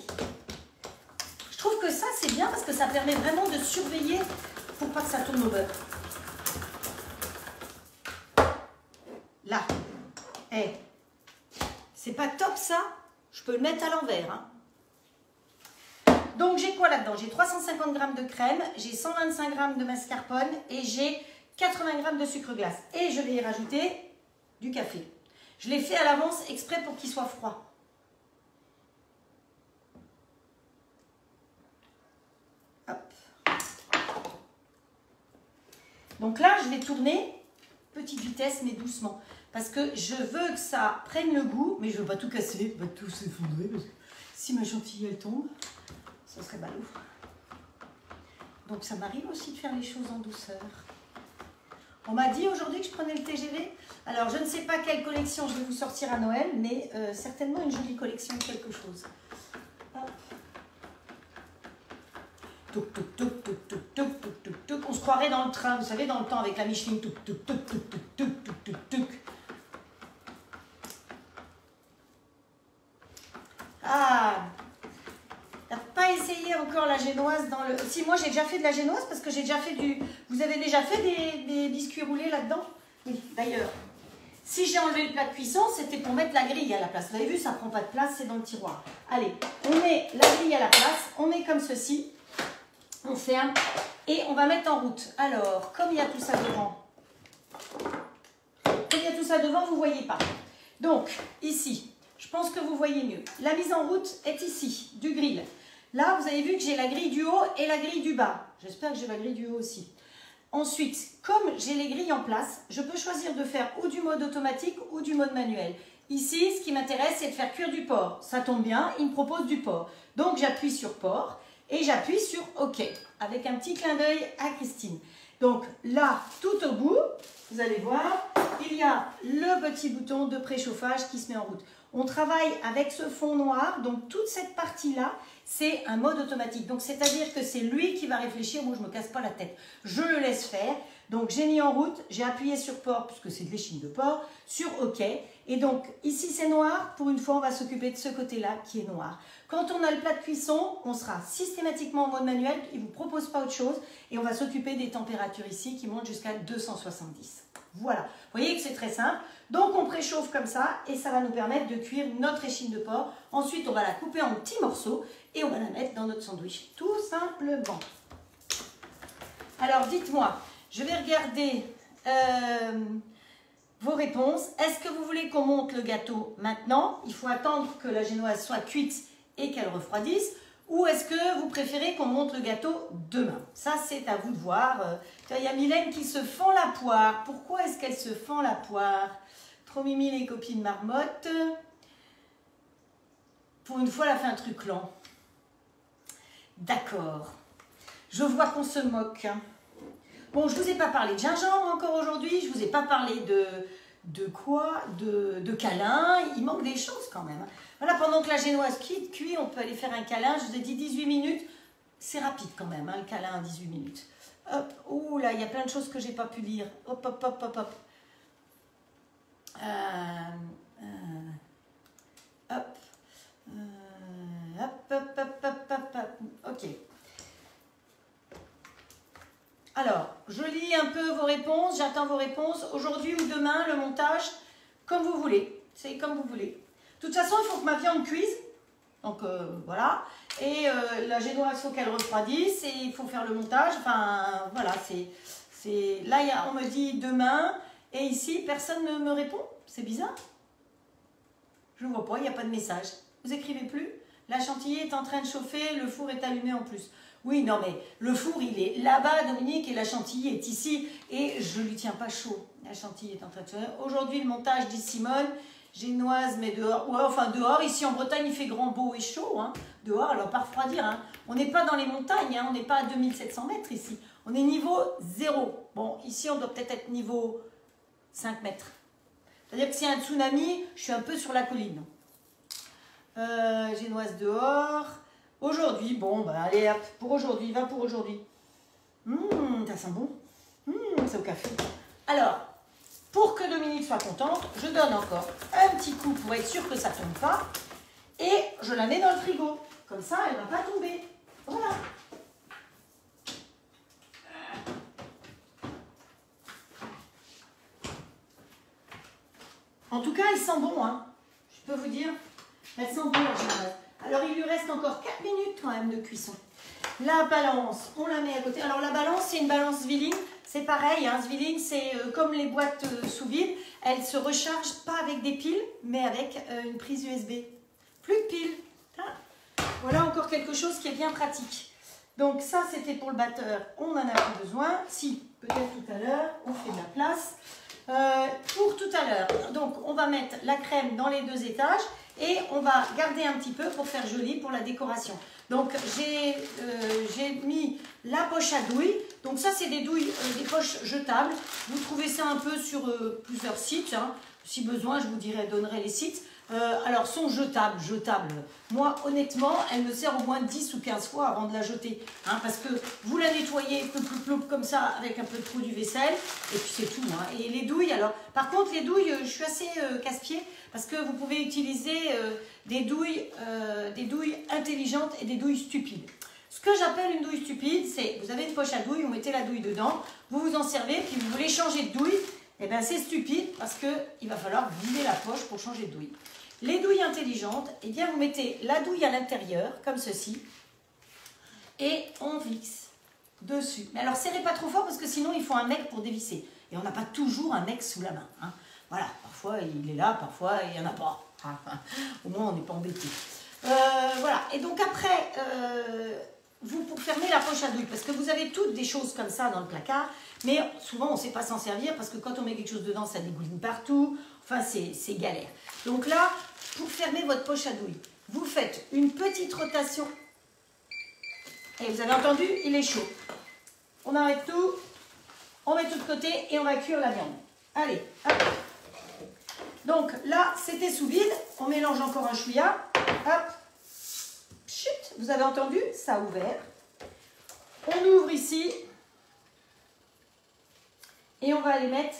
[SPEAKER 1] Je trouve que ça, c'est bien parce que ça permet vraiment de surveiller pour pas que ça tourne au beurre. Là. Eh. C'est pas top ça? Je peux le mettre à l'envers. Hein. Donc j'ai quoi là-dedans? J'ai 350 g de crème, j'ai 125 g de mascarpone et j'ai 80 g de sucre glace. Et je vais y rajouter du café. Je l'ai fait à l'avance exprès pour qu'il soit froid. Hop. Donc là, je vais tourner petite vitesse, mais doucement. Parce que je veux que ça prenne le goût, mais je veux pas tout casser, pas tout s'effondrer. Parce que si ma chantilly elle tombe, ça serait ballot. Donc ça m'arrive aussi de faire les choses en douceur. On m'a dit aujourd'hui que je prenais le TGV. Alors je ne sais pas quelle collection je vais vous sortir à Noël, mais certainement une jolie collection de quelque chose. Hop. Touc, touc, touc, touc, touc, touc, touc, touc, touc. On se croirait dans le train, vous savez, dans le temps avec la Micheline. Touc, touc, touc, touc, touc, touc, touc, touc, touc. Ah, t'as pas essayé encore la génoise dans le... Si, moi j'ai déjà fait de la génoise parce que j'ai déjà fait du... Vous avez déjà fait des biscuits roulés là-dedans? Oui, d'ailleurs. Si j'ai enlevé le plat de cuisson, c'était pour mettre la grille à la place. Vous avez vu, ça prend pas de place, c'est dans le tiroir. Allez, on met la grille à la place, on met comme ceci. On ferme et on va mettre en route. Alors, comme il y a tout ça devant, vous ne voyez pas. Donc, ici, je pense que vous voyez mieux. La mise en route est ici, du grill. Là, vous avez vu que j'ai la grille du haut et la grille du bas. J'espère que j'ai la grille du haut aussi. Ensuite, comme j'ai les grilles en place, je peux choisir de faire ou du mode automatique ou du mode manuel. Ici, ce qui m'intéresse, c'est de faire cuire du porc. Ça tombe bien, il me propose du porc. Donc, j'appuie sur porc. Et j'appuie sur OK, avec un petit clin d'œil à Christine. Donc là, tout au bout, vous allez voir, il y a le petit bouton de préchauffage qui se met en route. On travaille avec ce fond noir, donc toute cette partie-là, c'est un mode automatique. Donc c'est-à-dire que c'est lui qui va réfléchir, moi je ne me casse pas la tête. Je le laisse faire. Donc j'ai mis en route, j'ai appuyé sur porc, puisque c'est de l'échine de porc, sur OK. Et donc ici c'est noir, pour une fois on va s'occuper de ce côté-là qui est noir. Quand on a le plat de cuisson, on sera systématiquement en mode manuel, il ne vous propose pas autre chose. Et on va s'occuper des températures ici qui montent jusqu'à 270. Voilà, vous voyez que c'est très simple. Donc on préchauffe comme ça et ça va nous permettre de cuire notre échine de porc. Ensuite on va la couper en petits morceaux et on va la mettre dans notre sandwich, tout simplement. Alors dites-moi, je vais regarder vos réponses. Est-ce que vous voulez qu'on monte le gâteau maintenant? Il faut attendre que la génoise soit cuite et qu'elle refroidisse. Ou est-ce que vous préférez qu'on monte le gâteau demain? Ça, c'est à vous de voir. Il y a Mylène qui se fend la poire. Pourquoi est-ce qu'elle se fend la poire? Trop mimi les copines marmottes. Pour une fois, elle a fait un truc lent. D'accord. Je vois qu'on se moque. Bon, je ne vous ai pas parlé de gingembre encore aujourd'hui. Je ne vous ai pas parlé de quoi? De câlin. Il manque des choses quand même. Voilà, pendant que la génoise cuit, on peut aller faire un câlin. Je vous ai dit 18 minutes. C'est rapide quand même, hein, le câlin à 18 minutes. Hop, ouh là, il y a plein de choses que je n'ai pas pu lire. Hop, hop, hop, hop, hop. Hop. Hop, hop, hop, hop, hop, hop. Ok. Alors, je lis un peu vos réponses, j'attends vos réponses. Aujourd'hui ou demain, le montage, comme vous voulez. C'est comme vous voulez. De toute façon, il faut que ma viande cuise. Donc, voilà. Et la génoise, il faut qu'elle refroidisse. Et il faut faire le montage. Enfin, voilà. Là, on me dit demain. Et ici, personne ne me répond. C'est bizarre. Je ne vois pas, il n'y a pas de message. Vous écrivez plus? La chantilly est en train de chauffer, le four est allumé en plus. Oui, non, mais le four, il est là-bas, Dominique, et la chantilly est ici. Et je ne lui tiens pas chaud. La chantilly est en train de chauffer. Aujourd'hui, le montage, dit Simone, génoise, mais dehors. Ouais, enfin, dehors, ici en Bretagne, il fait grand, beau et chaud. Hein. Dehors, elle va pas refroidir. Hein. On n'est pas dans les montagnes, hein. On n'est pas à 2700 mètres ici. On est niveau 0. Bon, ici, on doit peut-être être niveau 5 mètres. C'est-à-dire que s'il y a un tsunami, je suis un peu sur la colline. Génoise dehors. Aujourd'hui, bon, bah allez hop, pour aujourd'hui, va pour aujourd'hui. Ça sent bon. C'est au café. Alors, pour que Dominique soit contente, je donne encore un petit coup pour être sûr que ça ne tombe pas. Et je la mets dans le frigo. Comme ça, elle ne va pas tomber. Voilà. En tout cas, elle sent bon, hein. Je peux vous dire, elle sent bon la génoise. Alors, il lui reste encore 4 minutes quand même de cuisson. La balance, on la met à côté. Alors, la balance, c'est une balance Zwilling. C'est pareil, hein. Zwilling, c'est comme les boîtes sous vide. Elle ne se recharge pas avec des piles, mais avec une prise USB. Plus de piles. Hein. Voilà encore quelque chose qui est bien pratique. Donc, ça, c'était pour le batteur. On n'en a plus besoin. Si, peut-être tout à l'heure, on fait de la place. à l'heure. Donc, on va mettre la crème dans les 2 étages et on va garder un petit peu pour faire joli pour la décoration. Donc, j'ai mis la poche à douille. Donc, ça, c'est des douilles, des poches jetables. Vous trouvez ça un peu sur plusieurs sites. Hein. Si besoin, je vous donnerai les sites. Alors, sont jetables. Moi, honnêtement, elle me sert au moins 10 ou 15 fois avant de la jeter. Hein, parce que vous la nettoyez comme ça avec un peu de produit vaisselle. Et puis, c'est tout. Hein. Et les douilles, alors, par contre, les douilles, je suis assez casse-pied parce que vous pouvez utiliser des douilles intelligentes et des douilles stupides. Ce que j'appelle une douille stupide, c'est vous avez une poche à douille, vous mettez la douille dedans, vous vous en servez, puis vous voulez changer de douille. Eh bien, c'est stupide parce qu'il va falloir vider la poche pour changer de douille. Les douilles intelligentes, eh bien, vous mettez la douille à l'intérieur, comme ceci, et on visse dessus. Mais alors, serrez pas trop fort parce que sinon, il faut un mec pour dévisser. Et on n'a pas toujours un mec sous la main. Hein. Voilà, parfois, il est là, parfois, il n'y en a pas. Au moins, on n'est pas embêté. Voilà, et donc après, pour fermer la poche à douille, parce que vous avez toutes des choses comme ça dans le placard, mais souvent on ne sait pas s'en servir parce que quand on met quelque chose dedans, ça dégouline partout. Enfin, c'est galère. Donc là, pour fermer votre poche à douille, vous faites une petite rotation. Et vous avez entendu, il est chaud. On arrête tout, on met tout de côté et on va cuire la viande. Allez, hop. Donc là, c'était sous vide. On mélange encore un chouïa. Hop. Chut, vous avez entendu, ça a ouvert. On ouvre ici. Et on va aller mettre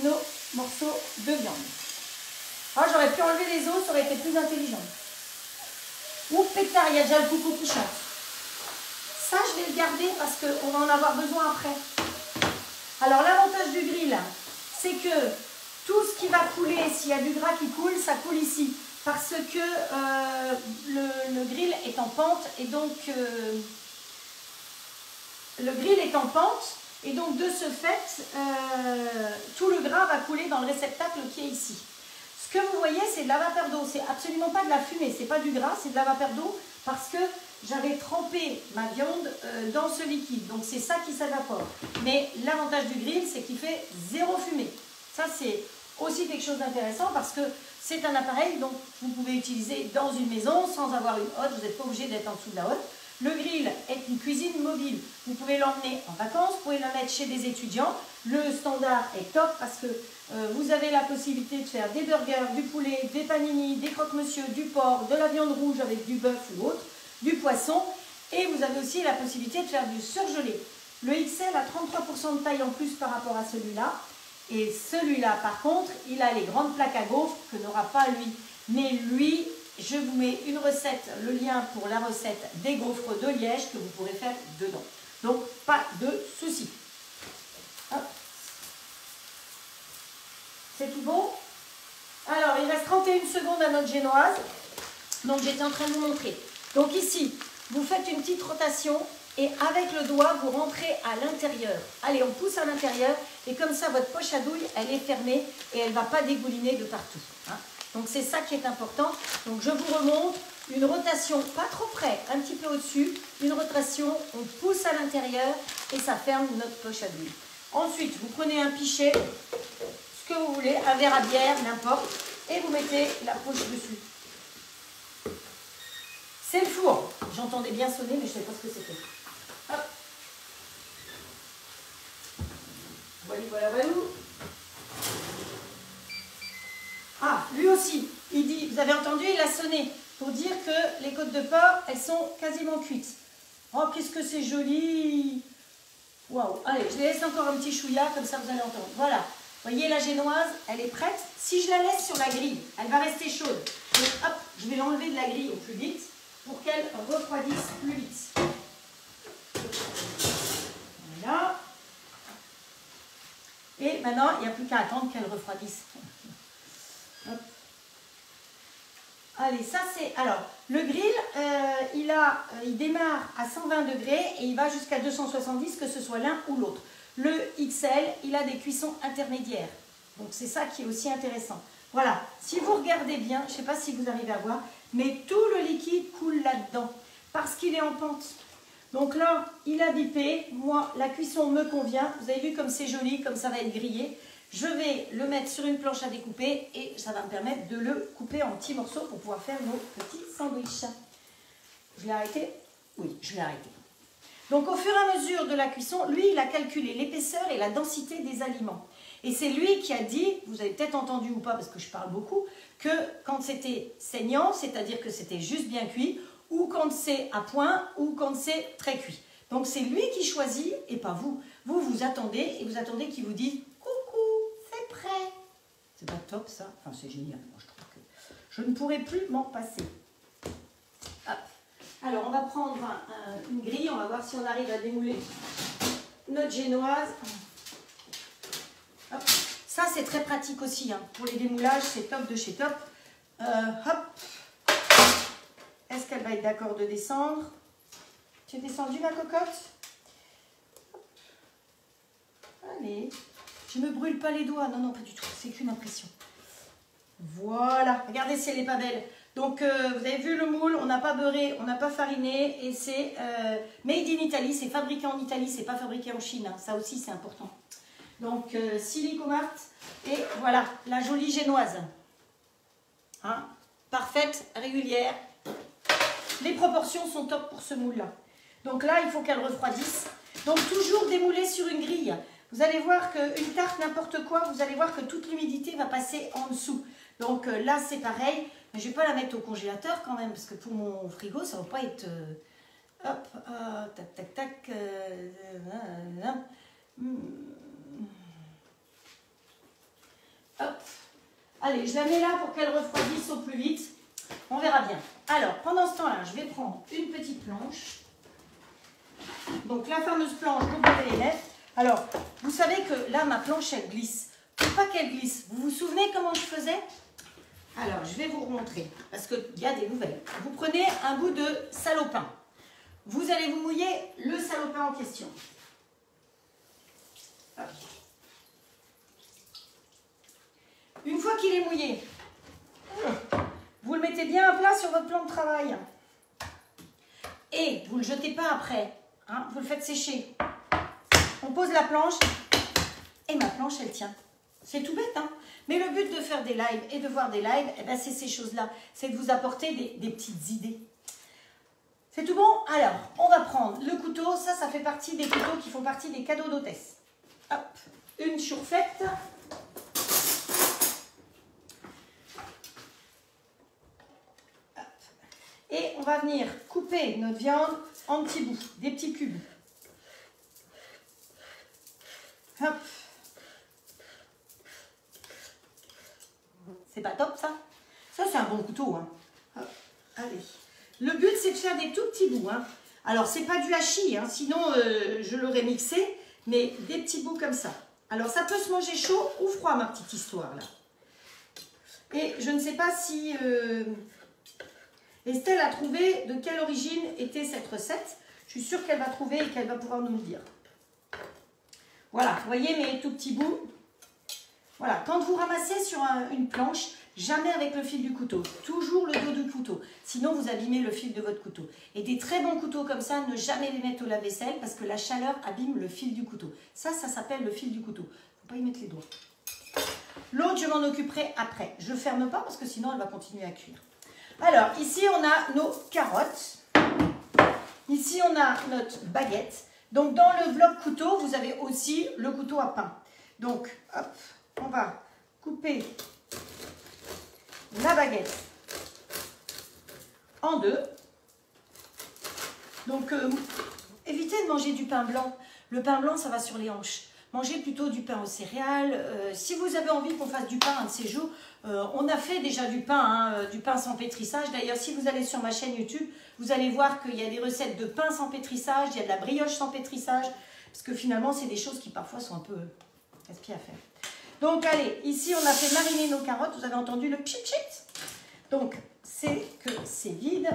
[SPEAKER 1] nos morceaux de viande. Ah, j'aurais pu enlever les os, ça aurait été plus intelligent. Ouh, pétard, il y a déjà le coucou qui chante. Ça, je vais le garder parce qu'on va en avoir besoin après. Alors, l'avantage du grill, c'est que tout ce qui va couler, s'il y a du gras qui coule, ça coule ici. Parce que le grill est en pente et donc de ce fait, tout le gras va couler dans le réceptacle qui est ici. Ce que vous voyez, c'est de la vapeur d'eau. C'est absolument pas de la fumée, c'est pas du gras, c'est de la vapeur d'eau parce que j'avais trempé ma viande dans ce liquide. Donc c'est ça qui s'évapore. Mais l'avantage du grill, c'est qu'il fait 0 fumée. Ça, c'est aussi quelque chose d'intéressant parce que c'est un appareil dont vous pouvez utiliser dans une maison sans avoir une hotte. Vous n'êtes pas obligé d'être en dessous de la hotte. Le grill est une cuisine mobile. Vous pouvez l'emmener en vacances, vous pouvez la mettre chez des étudiants. Le standard est top parce que vous avez la possibilité de faire des burgers, du poulet, des panini, des croque-monsieur, du porc, de la viande rouge avec du bœuf ou autre, du poisson. Et vous avez aussi la possibilité de faire du surgelé. Le XL a 33% de taille en plus par rapport à celui-là. Et celui-là, par contre, il a les grandes plaques à gaufres que n'aura pas lui. Mais lui, je vous mets une recette, le lien pour la recette des gaufres de Liège que vous pourrez faire dedans. Donc, pas de souci. C'est tout bon? Alors, il reste 31 secondes à notre génoise. Donc, j'étais en train de vous montrer. Donc, ici, vous faites une petite rotation et avec le doigt, vous rentrez à l'intérieur. Allez, on pousse à l'intérieur et comme ça, votre poche à douille, elle est fermée et elle ne va pas dégouliner de partout. Hein. Donc, c'est ça qui est important. Donc, je vous remonte une rotation, pas trop près, un petit peu au-dessus. Une rotation, on pousse à l'intérieur et ça ferme notre poche à douille. Ensuite, vous prenez un pichet, ce que vous voulez, un verre à bière, n'importe, et vous mettez la poche dessus. C'est le four. J'entendais bien sonner, mais je ne sais pas ce que c'était. Hop. Voilà, voilà, voilà. Ah, lui aussi, il dit, vous avez entendu, il a sonné pour dire que les côtes de porc, elles sont quasiment cuites. Oh, qu'est-ce que c'est joli! Waouh! Allez, je laisse encore un petit chouïa, comme ça vous allez entendre. Voilà. Vous voyez, la génoise, elle est prête. Si je la laisse sur la grille, elle va rester chaude. Donc, hop, je vais l'enlever de la grille au plus vite pour qu'elle refroidisse plus vite. Voilà. Et maintenant, il n'y a plus qu'à attendre qu'elle refroidisse. Hop. Allez, ça c'est... Alors, le grill, il démarre à 120 degrés et il va jusqu'à 270, que ce soit l'un ou l'autre. Le XL, il a des cuissons intermédiaires. Donc, c'est ça qui est aussi intéressant. Voilà, si vous regardez bien, je ne sais pas si vous arrivez à voir, mais tout le liquide coule là-dedans parce qu'il est en pente. Donc là, il a bipé. Moi, la cuisson me convient. Vous avez vu comme c'est joli, comme ça va être grillé. Je vais le mettre sur une planche à découper et ça va me permettre de le couper en petits morceaux pour pouvoir faire nos petits sandwichs. Je l'ai arrêté? Oui, je l'ai arrêté. Donc au fur et à mesure de la cuisson, lui, il a calculé l'épaisseur et la densité des aliments. Et c'est lui qui a dit, vous avez peut-être entendu ou pas parce que je parle beaucoup, que quand c'était saignant, c'est-à-dire que c'était juste bien cuit, ou quand c'est à point, ou quand c'est très cuit. Donc c'est lui qui choisit et pas vous. Vous, vous attendez et vous attendez qu'il vous dise « Coucou, c'est prêt ». C'est pas top ça? Enfin c'est génial, moi je trouve que je ne pourrais plus m'en passer. Hop. Alors on va prendre une grille, on va voir si on arrive à démouler notre génoise. Hop. Ça c'est très pratique aussi, hein. Pour les démoulages c'est top de chez top. Hop. Est-ce qu'elle va être d'accord de descendre? Tu es descendue ma cocotte? Allez, je ne me brûle pas les doigts. Non, non, pas du tout, c'est qu'une impression. Voilà, regardez si elle n'est pas belle. Donc, vous avez vu le moule, on n'a pas beurré, on n'a pas fariné. Et c'est made in Italy, c'est fabriqué en Italie, c'est pas fabriqué en Chine. Hein. Ça aussi, c'est important. Donc, silicomart. Et voilà, la jolie génoise. Hein, parfaite, régulière. Les proportions sont top pour ce moule-là. Donc là, il faut qu'elle refroidisse. Donc, toujours démouler sur une grille. Vous allez voir qu'une tarte, n'importe quoi, vous allez voir que toute l'humidité va passer en dessous. Donc là, c'est pareil. Mais je ne vais pas la mettre au congélateur quand même, parce que pour mon frigo, ça ne va pas être... hop, tac, tac, tac. Hop. Allez, je la mets là pour qu'elle refroidisse au plus vite. On verra bien. Alors, pendant ce temps-là, je vais prendre une petite planche. Donc, la fameuse planche WLF. Alors, vous savez que là, ma planche, elle glisse. Pour pas qu'elle glisse, vous vous souvenez comment je faisais? Alors, je vais vous remontrer, parce qu'il y a des nouvelles. Vous prenez un bout de salopin. Vous allez vous mouiller le salopin en question. Hop. Une fois qu'il est mouillé, vous le mettez bien à plat sur votre plan de travail. Et vous ne le jetez pas après. Hein, vous le faites sécher. On pose la planche et ma planche, elle tient. C'est tout bête, hein? Mais le but de faire des lives et de voir des lives, eh ben, c'est ces choses-là. C'est de vous apporter des petites idées. C'est tout bon? Alors, on va prendre le couteau. Ça fait partie des couteaux qui font partie des cadeaux d'hôtesse. Hop, une chourfette. Hop. Et on va venir couper notre viande en petits bouts, des petits cubes. Hop. C'est pas top ça? Ça c'est un bon couteau. Hein. Hop. Allez. Le but c'est de faire des tout petits bouts. Hein. Alors c'est pas du hachis, hein, sinon je l'aurais mixé, mais des petits bouts comme ça. Alors ça peut se manger chaud ou froid ma petite histoire là. Et je ne sais pas si Estelle a trouvé de quelle origine était cette recette. Je suis sûre qu'elle va trouver et qu'elle va pouvoir nous le dire. Voilà, vous voyez mes tout petits bouts. Voilà, quand vous ramassez sur une planche, jamais avec le fil du couteau, toujours le dos du couteau. Sinon, vous abîmez le fil de votre couteau. Et des très bons couteaux comme ça, ne jamais les mettre au lave-vaisselle parce que la chaleur abîme le fil du couteau. Ça s'appelle le fil du couteau. Il ne faut pas y mettre les doigts. L'autre, je m'en occuperai après. Je ne ferme pas parce que sinon, elle va continuer à cuire. Alors, ici, on a nos carottes. Ici, on a notre baguette. Donc, dans le bloc couteau, vous avez aussi le couteau à pain. Donc, hop, on va couper la baguette en deux. Donc, évitez de manger du pain blanc. Le pain blanc, ça va sur les hanches. Mangez plutôt du pain aux céréales. Si vous avez envie qu'on fasse du pain un de ces jours, on a fait déjà du pain sans pétrissage. D'ailleurs, si vous allez sur ma chaîne YouTube, vous allez voir qu'il y a des recettes de pain sans pétrissage, il y a de la brioche sans pétrissage, parce que finalement, c'est des choses qui parfois sont un peu casse-pied à faire. Donc, allez, ici, on a fait mariner nos carottes. Vous avez entendu le pchit-pchit? Donc, c'est que c'est vide.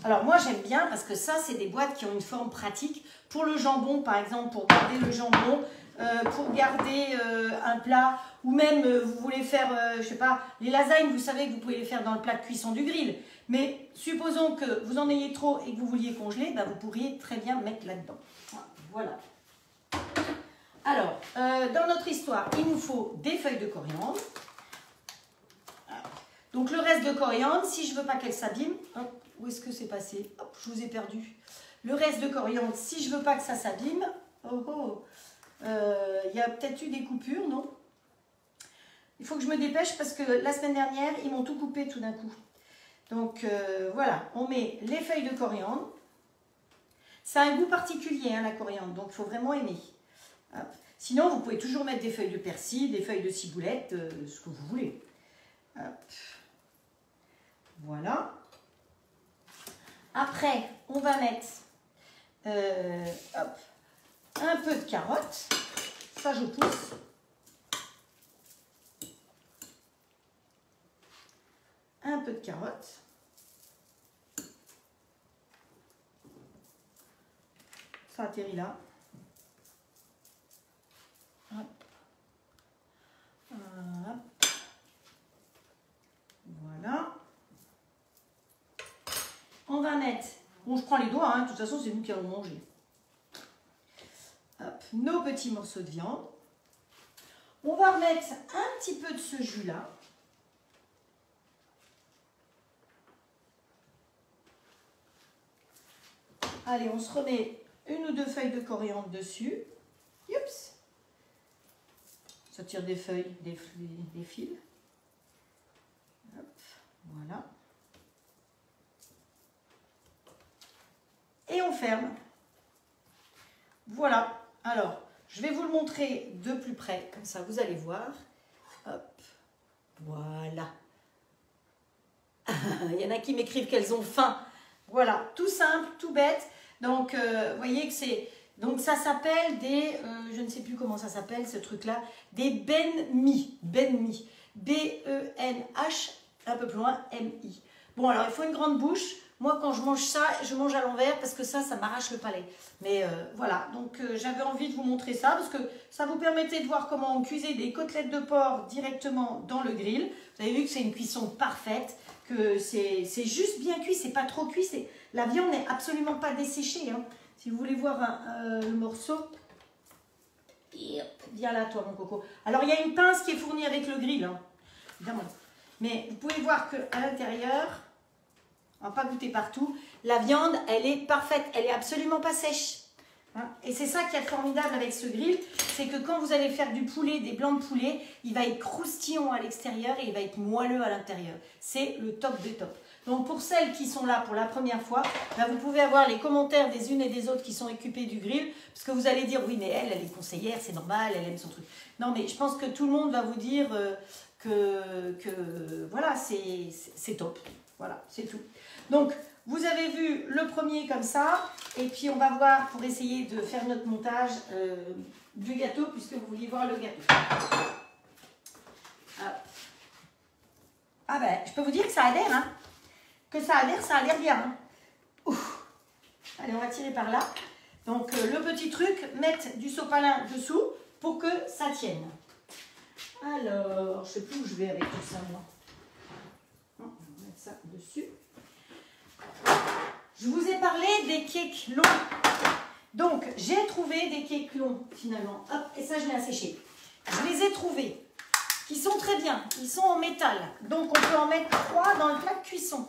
[SPEAKER 1] Alors, moi, j'aime bien parce que ça, c'est des boîtes qui ont une forme pratique. Pour le jambon, par exemple, pour garder le jambon, pour garder un plat, ou même vous voulez faire, je sais pas, les lasagnes, vous savez que vous pouvez les faire dans le plat de cuisson du grill. Mais supposons que vous en ayez trop et que vous vouliez congeler, ben, vous pourriez très bien le mettre là-dedans. Voilà. Alors, dans notre histoire, il nous faut des feuilles de coriandre. Donc le reste de coriandre, si je ne veux pas qu'elle s'abîme, où est-ce que c'est passé? Hop, je vous ai perdu. Le reste de coriandre, si je ne veux pas que ça s'abîme, il y a peut-être eu des coupures, non? Il faut que je me dépêche parce que la semaine dernière, ils m'ont tout coupé tout d'un coup. Donc voilà, on met les feuilles de coriandre. Ça a un goût particulier, hein, la coriandre, donc il faut vraiment aimer. Hop. Sinon, vous pouvez toujours mettre des feuilles de persil, des feuilles de ciboulette, ce que vous voulez. Hop. Voilà. Après, on va mettre hop, un peu de carottes. Ça, je pousse. Un peu de carottes. Ça atterrit là. Hop. Hop. Voilà. On va mettre, bon je prends les doigts, hein, de toute façon c'est nous qui allons manger. Hop, nos petits morceaux de viande. On va remettre un petit peu de ce jus là. Allez, on se remet une ou deux feuilles de coriandre dessus. Youps. Ça tire des feuilles, des fils. Hop, voilà. Et on ferme. Voilà. Alors, je vais vous le montrer de plus près, comme ça vous allez voir. Hop, voilà. Il y en a qui m'écrivent qu'elles ont faim. Voilà, tout simple, tout bête. Donc, vous voyez que c'est... Donc, ça s'appelle des... je ne sais plus comment ça s'appelle, ce truc-là. Des banh-mi. Banh-mi. B-E-N-H, un peu plus loin, M-I. Bon, alors, il faut une grande bouche. Moi, quand je mange ça, je mange à l'envers parce que ça m'arrache le palais. Mais voilà, donc j'avais envie de vous montrer ça parce que ça vous permettait de voir comment on cuisait des côtelettes de porc directement dans le grill. Vous avez vu que c'est une cuisson parfaite, que c'est juste bien cuit, c'est pas trop cuit. La viande n'est absolument pas desséchée. Hein. Si vous voulez voir le morceau, viens là toi mon coco. Alors il y a une pince qui est fournie avec le grill, hein, évidemment. Mais vous pouvez voir qu'à l'intérieur... On va pas goûter partout. La viande, elle est parfaite. Elle est absolument pas sèche. Hein, et c'est ça qui est formidable avec ce grill. C'est que quand vous allez faire du poulet, des blancs de poulet, il va être croustillant à l'extérieur et il va être moelleux à l'intérieur. C'est le top des tops. Donc pour celles qui sont là pour la première fois, ben vous pouvez avoir les commentaires des unes et des autres qui sont occupées du grill. Parce que vous allez dire, oui mais elle est conseillère, c'est normal, elle aime son truc. Non mais je pense que tout le monde va vous dire que voilà, c'est top. Voilà, c'est tout. Donc, vous avez vu le premier comme ça, et puis on va voir pour essayer de faire notre montage du gâteau, puisque vous vouliez voir le gâteau. Ah ben, je peux vous dire que ça adhère, hein. Que ça adhère bien. Hein. Ouf. Allez, on va tirer par là. Donc, le petit truc, mettre du sopalin dessous pour que ça tienne. Alors, je ne sais plus où je vais avec tout ça, moi. On va mettre ça dessus. Je vous ai parlé des cakes longs. Donc, j'ai trouvé des cakes longs, finalement. Hop, et ça, je l'ai asséché. Je les ai trouvés, qui sont très bien. Ils sont en métal. Donc, on peut en mettre 3 dans le plat de cuisson.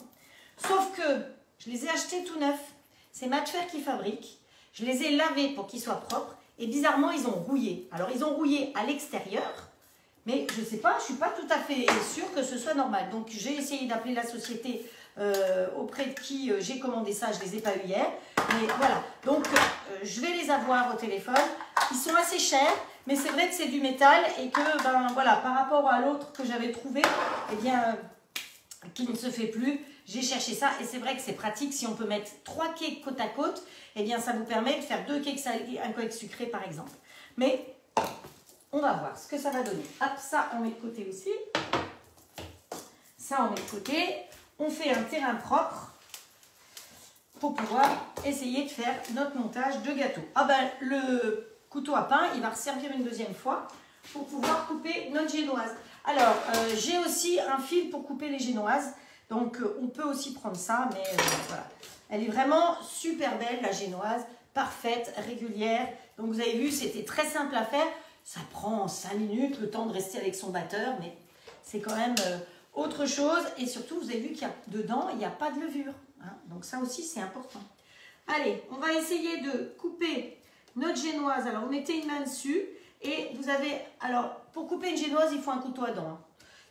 [SPEAKER 1] Sauf que, je les ai achetés tout neufs. C'est Matchfer qui fabrique. Je les ai lavés pour qu'ils soient propres. Et bizarrement, ils ont rouillé. Alors, ils ont rouillé à l'extérieur. Mais je ne sais pas, je ne suis pas tout à fait sûre que ce soit normal. Donc, j'ai essayé d'appeler la société auprès de qui j'ai commandé ça. Je ne les ai pas eu hier. Mais voilà. Donc, je vais les avoir au téléphone. Ils sont assez chers, mais c'est vrai que c'est du métal et que, ben voilà, par rapport à l'autre que j'avais trouvé, eh bien, qui ne se fait plus, j'ai cherché ça. Et c'est vrai que c'est pratique. Si on peut mettre 3 cakes côte à côte, eh bien, ça vous permet de faire 2 cakes salés, un cake sucré, par exemple. Mais... on va voir ce que ça va donner. Hop, ça, on met de côté aussi. Ça, on met de côté. On fait un terrain propre pour pouvoir essayer de faire notre montage de gâteau. Ah ben, le couteau à pain, il va resservir une deuxième fois pour pouvoir couper notre génoise. Alors, j'ai aussi un fil pour couper les génoises. Donc, on peut aussi prendre ça, mais voilà. Elle est vraiment super belle, la génoise. Parfaite, régulière. Donc vous avez vu, c'était très simple à faire. Ça prend 5 minutes, le temps de rester avec son batteur, mais c'est quand même autre chose. Et surtout, vous avez vu qu'il y a dedans, il n'y a pas de levure. Hein. Donc ça aussi, c'est important. Allez, on va essayer de couper notre génoise. Alors, vous mettez une main dessus et vous avez... Alors, pour couper une génoise, il faut un couteau à dents. Hein.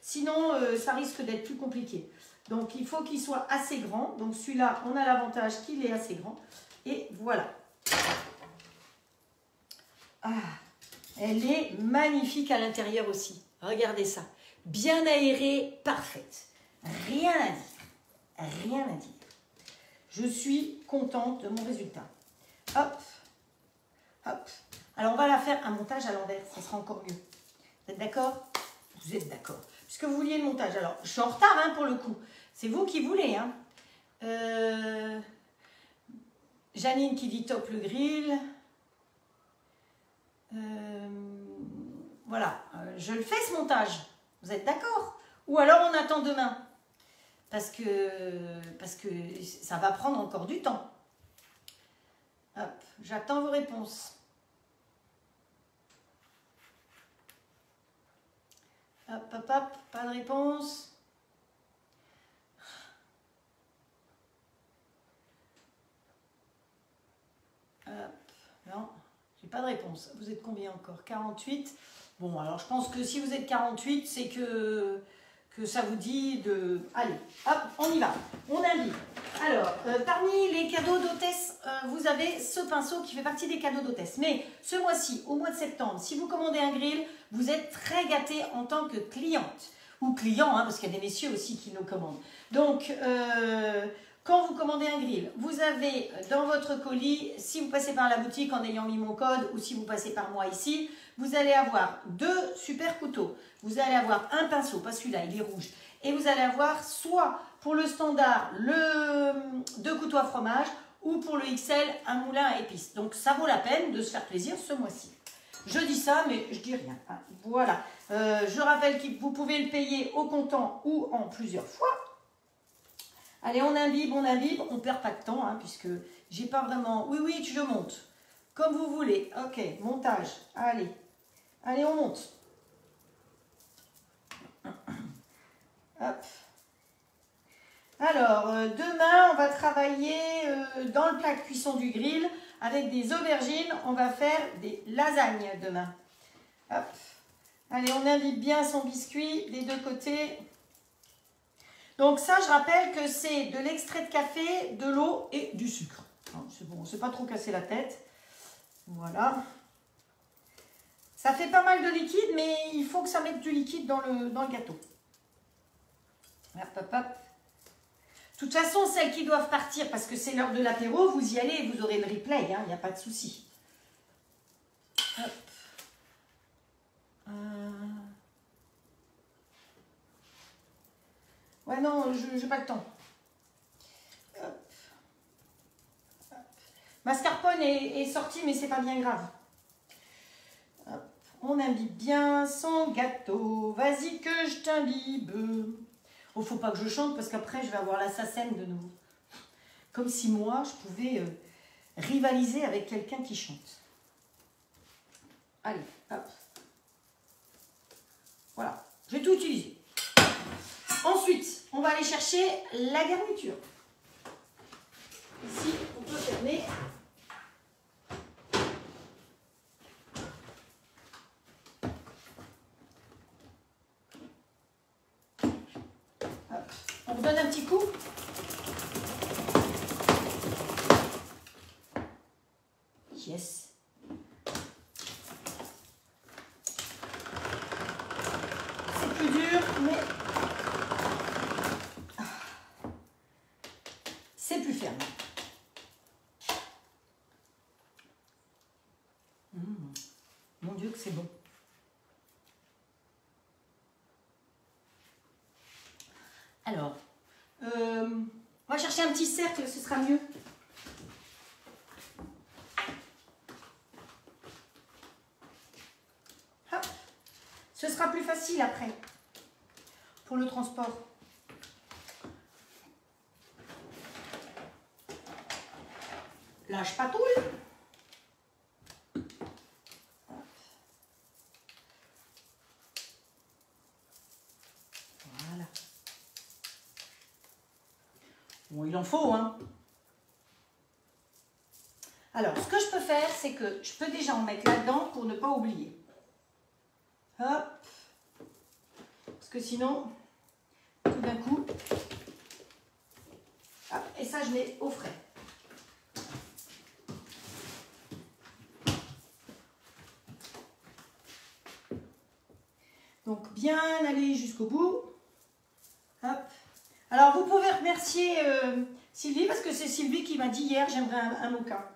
[SPEAKER 1] Sinon, ça risque d'être plus compliqué. Donc, il faut qu'il soit assez grand. Donc, celui-là, on a l'avantage qu'il est assez grand. Et voilà. Ah, elle est magnifique à l'intérieur aussi. Regardez ça. Bien aérée, parfaite. Rien à dire. Rien à dire. Je suis contente de mon résultat. Hop. Hop. Alors, on va la faire un montage à l'envers. Ça sera encore mieux. Vous êtes d'accord? Vous êtes d'accord. Puisque vous vouliez le montage. Alors, je suis en retard hein, pour le coup. C'est vous qui voulez. Hein. Janine qui dit top le grill. Voilà. Je le fais ce montage. Vous êtes d'accord? Ou alors on attend demain. Parce que ça va prendre encore du temps. Hop. J'attends vos réponses. Hop, hop, hop. Pas de réponse. Hop. Non, j'ai pas de réponse. Vous êtes combien encore? 48. Bon, alors je pense que si vous êtes 48, c'est que ça vous dit de... Allez, hop, on y va. On invite. Alors, parmi les cadeaux d'hôtesse, vous avez ce pinceau qui fait partie des cadeaux d'hôtesse. Mais ce mois-ci, au mois de septembre, si vous commandez un grill, vous êtes très gâtés en tant que cliente. Ou client, hein, parce qu'il y a des messieurs aussi qui nous commandent. Donc, quand vous commandez un grill, vous avez dans votre colis, si vous passez par la boutique en ayant mis mon code, ou si vous passez par moi ici, vous allez avoir 2 super couteaux. Vous allez avoir un pinceau, pas celui-là, il est rouge. Et vous allez avoir soit pour le standard, 2 couteaux à fromage, ou pour le XL, un moulin à épices. Donc ça vaut la peine de se faire plaisir ce mois-ci. Je dis ça, mais je dis rien. Hein. Voilà. Je rappelle que vous pouvez le payer au comptant ou en plusieurs fois. Allez, on imbibe, on perd pas de temps, hein, puisque j'ai pas vraiment... Oui, oui, je monte. Comme vous voulez. Ok, montage. Allez. Allez, on monte. Hop. Alors, demain, on va travailler dans le plat de cuisson du grill avec des aubergines. On va faire des lasagnes demain. Hop. Allez, on imbibe bien son biscuit des 2 côtés. Donc ça, je rappelle que c'est de l'extrait de café, de l'eau et du sucre. C'est bon, on ne s'est pas trop cassé la tête. Voilà. Ça fait pas mal de liquide, mais il faut que ça mette du liquide dans le gâteau. Hop, hop, hop. De toute façon, celles qui doivent partir, parce que c'est l'heure de l'apéro, vous y allez et vous aurez le replay, il n'y a pas de souci. Hop. Ouais, non, je n'ai pas le temps. Hop. Hop. Mascarpone est sorti, mais c'est pas bien grave. Hop. On imbibe bien son gâteau. Vas-y que je t'imbibe. Oh, faut pas que je chante parce qu'après, je vais avoir l'assassin de nouveau. Comme si moi, je pouvais rivaliser avec quelqu'un qui chante. Allez, hop. Voilà, j'ai tout utilisé. Ensuite, on va aller chercher la garniture. Ici, on peut fermer. Hop. On redonne un petit coup. Yes. C'est plus dur, mais c'est plus ferme. Mon Dieu que c'est bon. Alors, on va chercher un petit cercle, ce sera mieux. Hop. Ce sera plus facile après, pour le transport. Là, je patouille. Bon, il en faut, hein. Alors, ce que je peux faire, c'est que je peux déjà en mettre là-dedans pour ne pas oublier. Hop. Parce que sinon, tout d'un coup... Ah, et ça, je mets au frais. Donc, bien aller jusqu'au bout. Hop. Alors, vous pouvez remercier Sylvie, parce que c'est Sylvie qui m'a dit hier, j'aimerais un mocha.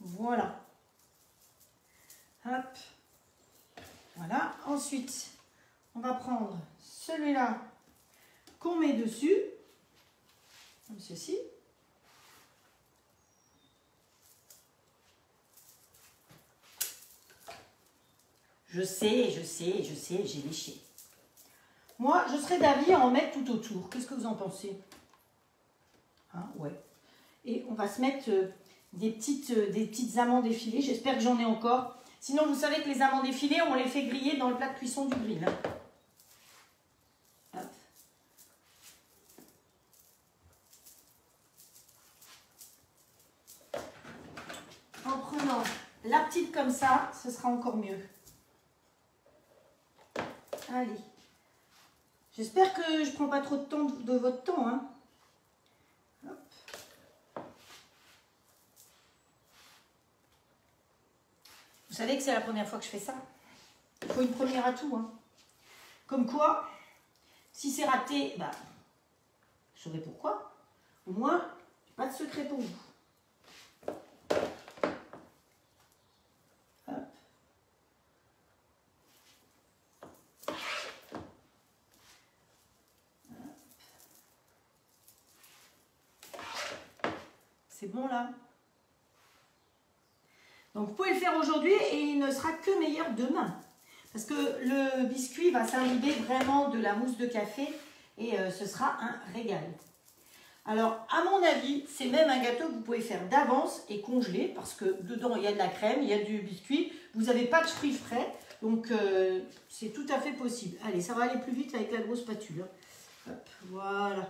[SPEAKER 1] Voilà. Hop. Voilà. Ensuite, on va prendre celui-là qu'on met dessus, comme ceci. Je sais, j'ai léché. Moi, je serais d'avis à en mettre tout autour. Qu'est-ce que vous en pensez? Hein, ouais. Et on va se mettre des petites amandes effilées. J'espère que j'en ai encore. Sinon, vous savez que les amandes effilées, on les fait griller dans le plat de cuisson du grill. Hop. En prenant la petite comme ça, ce sera encore mieux. Allez. J'espère que je ne prends pas trop de temps de votre temps. Hein. Hop. Vous savez que c'est la première fois que je fais ça. Il faut une première à tout. Hein. Comme quoi, si c'est raté, bah, je saurai pourquoi. Au moins, pas de secret pour vous. Hop. C'est bon là. Donc vous pouvez le faire aujourd'hui et il ne sera que meilleur demain. Parce que le biscuit va s'imbiber vraiment de la mousse de café et ce sera un régal. Alors à mon avis, c'est même un gâteau que vous pouvez faire d'avance et congeler parce que dedans il y a de la crème, il y a du biscuit. Vous n'avez pas de fruits frais, donc c'est tout à fait possible. Allez, ça va aller plus vite avec la grosse spatule. Hop, voilà.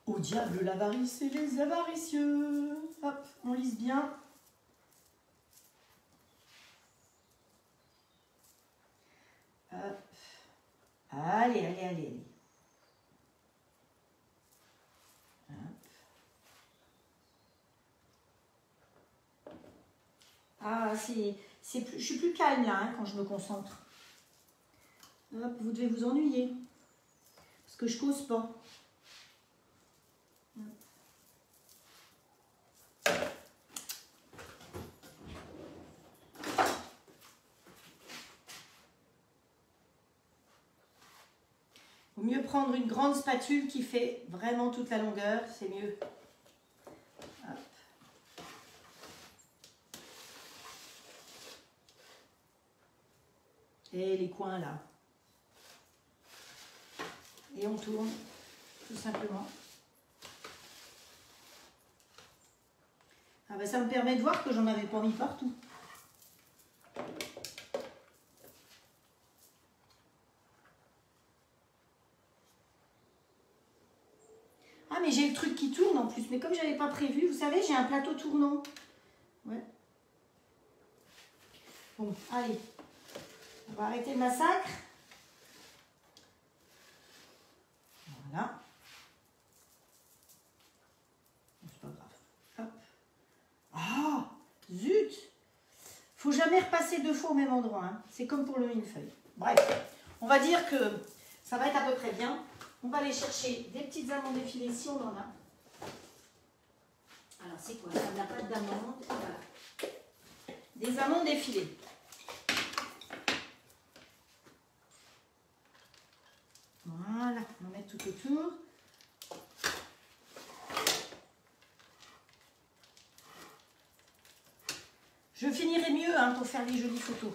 [SPEAKER 1] Au diable l'avarice et les avaricieux. Hop, on lisse bien. Hop. Allez, allez, allez, allez. Hop. Ah, je suis plus calme là hein, quand je me concentre. Hop, vous devez vous ennuyer. Parce que je cause pas. Vaut mieux prendre une grande spatule qui fait vraiment toute la longueur, c'est mieux. Hop. Et les coins là. Et on tourne, tout simplement. Ah ben ça me permet de voir que j'en avais pas mis partout. Ah mais j'ai le truc qui tourne en plus, mais comme je n'avais pas prévu, vous savez, j'ai un plateau tournant. Ouais. Bon, allez. On va arrêter le massacre. Voilà. C'est pas grave. Hop. Ah, zut! Faut jamais repasser deux fois au même endroit. Hein. C'est comme pour le millefeuille. Bref, on va dire que ça va être à peu près bien. On va aller chercher des petites amandes effilées si on en a. Alors, c'est quoi? Ça n'a pas d'amandes. Voilà. Des amandes effilées. Voilà, on va mettre tout autour. Je finirai mieux hein, pour faire les jolies photos.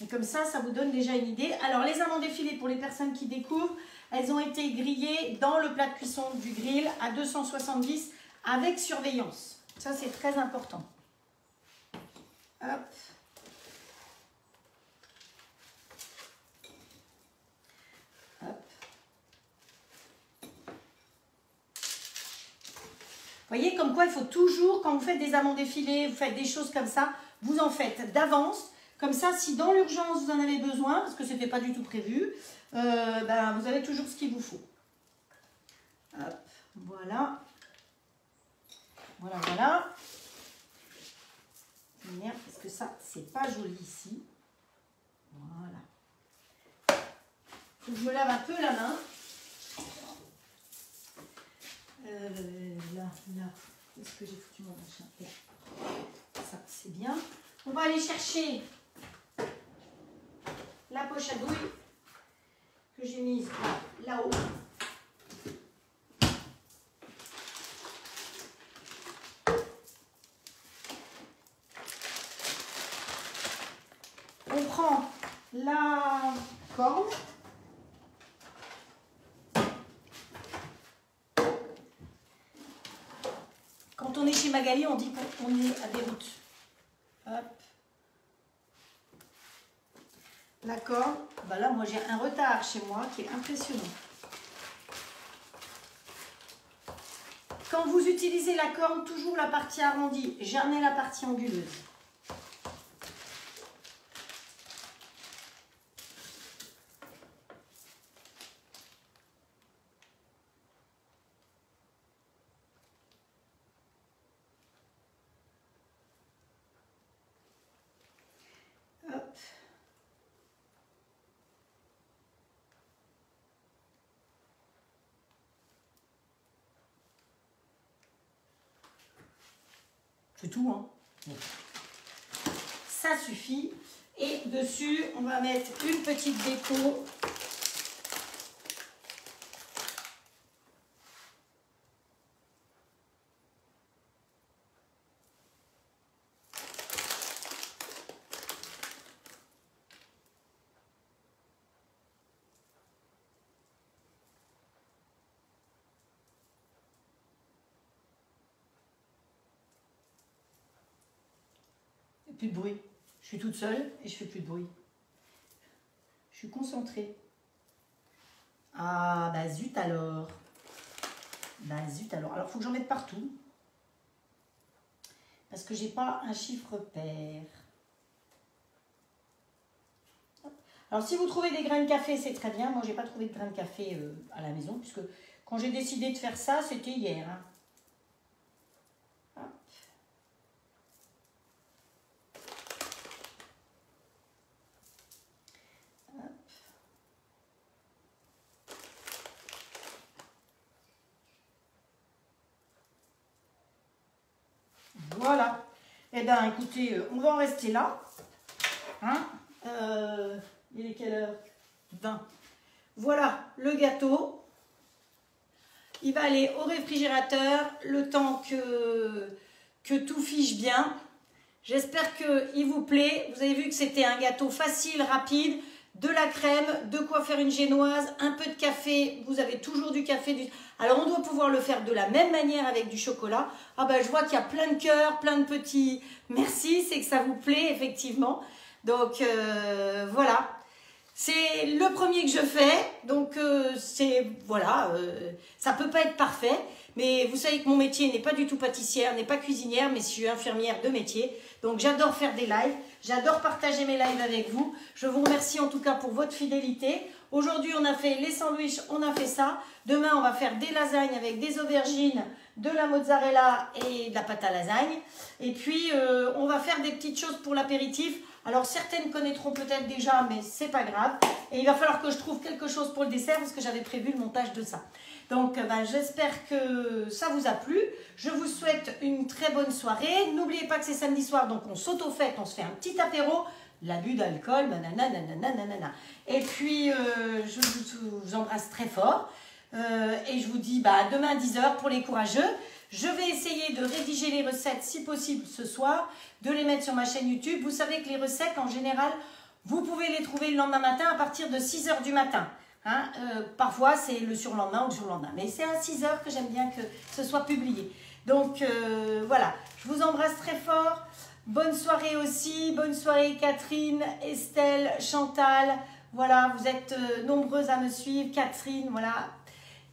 [SPEAKER 1] Et comme ça, ça vous donne déjà une idée. Alors, les amandes effilées, pour les personnes qui découvrent, elles ont été grillées dans le plat de cuisson du grill à 270 avec surveillance. Ça, c'est très important. Hop. Hop. Vous voyez, comme quoi il faut toujours, quand vous faites des amandes effilées, vous faites des choses comme ça, vous en faites d'avance. Comme ça, si dans l'urgence vous en avez besoin, parce que ce n'était pas du tout prévu, ben, vous avez toujours ce qu'il vous faut. Hop, voilà. Voilà, voilà. Merde, parce que ça, c'est pas joli ici. Voilà. Faut que je me lave un peu la main. Là, où est-ce que j'ai foutu mon machin? Là. Ça, c'est bien. On va aller chercher la poche à douille que j'ai mise là-haut. On prend la corne. Quand on est chez Magali, on dit qu'on est à Beyrouth. Hop. La corne, bah là, moi j'ai un retard chez moi qui est impressionnant. Quand vous utilisez la corne, toujours la partie arrondie, jamais la partie anguleuse. Hop. C'est tout, hein. Bon. Ça suffit. Et dessus, on va mettre une petite déco. Plus de bruit. Je suis toute seule et je fais plus de bruit. Je suis concentrée. Ah, bah zut alors. Bah zut alors. Alors, il faut que j'en mette partout. Parce que j'ai pas un chiffre pair. Hop. Alors, si vous trouvez des grains de café, c'est très bien. Moi, j'ai pas trouvé de grains de café à la maison. Puisque quand j'ai décidé de faire ça, c'était hier. Hein. Voilà. Eh bien, écoutez, on va en rester là. Hein, il est quelle heure? 20. Voilà le gâteau. Il va aller au réfrigérateur le temps que tout fiche bien. J'espère qu'il vous plaît. Vous avez vu que c'était un gâteau facile, rapide. De la crème, de quoi faire une génoise, un peu de café. Vous avez toujours du café. Alors, on doit pouvoir le faire de la même manière avec du chocolat. Ah ben, je vois qu'il y a plein de cœurs, plein de petits merci. C'est que ça vous plaît, effectivement. Donc, voilà. C'est le premier que je fais. Donc, voilà, ça peut pas être parfait. Mais vous savez que mon métier n'est pas du tout pâtissière, n'est pas cuisinière, mais je suis infirmière de métier. Donc, j'adore faire des lives. J'adore partager mes lives avec vous. Je vous remercie en tout cas pour votre fidélité. Aujourd'hui, on a fait les sandwichs, on a fait ça. Demain, on va faire des lasagnes avec des aubergines, de la mozzarella et de la pâte à lasagne. Et puis, on va faire des petites choses pour l'apéritif. Alors, certaines connaîtront peut-être déjà, mais c'est pas grave. Et il va falloir que je trouve quelque chose pour le dessert parce que j'avais prévu le montage de ça. Donc, j'espère que ça vous a plu. Je vous souhaite une très bonne soirée. N'oubliez pas que c'est samedi soir, donc on s'auto-fête, on se fait un petit apéro. L'abus d'alcool, nanana. Et puis, je vous embrasse très fort. Et je vous dis demain 10h pour les courageux. Je vais essayer de rédiger les recettes, si possible, ce soir, de les mettre sur ma chaîne YouTube. Vous savez que les recettes, en général, vous pouvez les trouver le lendemain matin à partir de 6h du matin. Hein, parfois, c'est le surlendemain ou le surlendemain. Mais c'est à 6 heures que j'aime bien que ce soit publié. Donc, voilà. Je vous embrasse très fort. Bonne soirée aussi. Bonne soirée Catherine, Estelle, Chantal. Voilà, vous êtes nombreuses à me suivre. Catherine, voilà.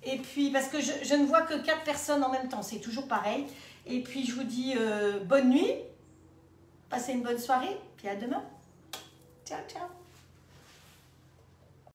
[SPEAKER 1] Et puis, parce que je ne vois que 4 personnes en même temps. C'est toujours pareil. Et puis, je vous dis bonne nuit. Passez une bonne soirée. Puis à demain. Ciao, ciao.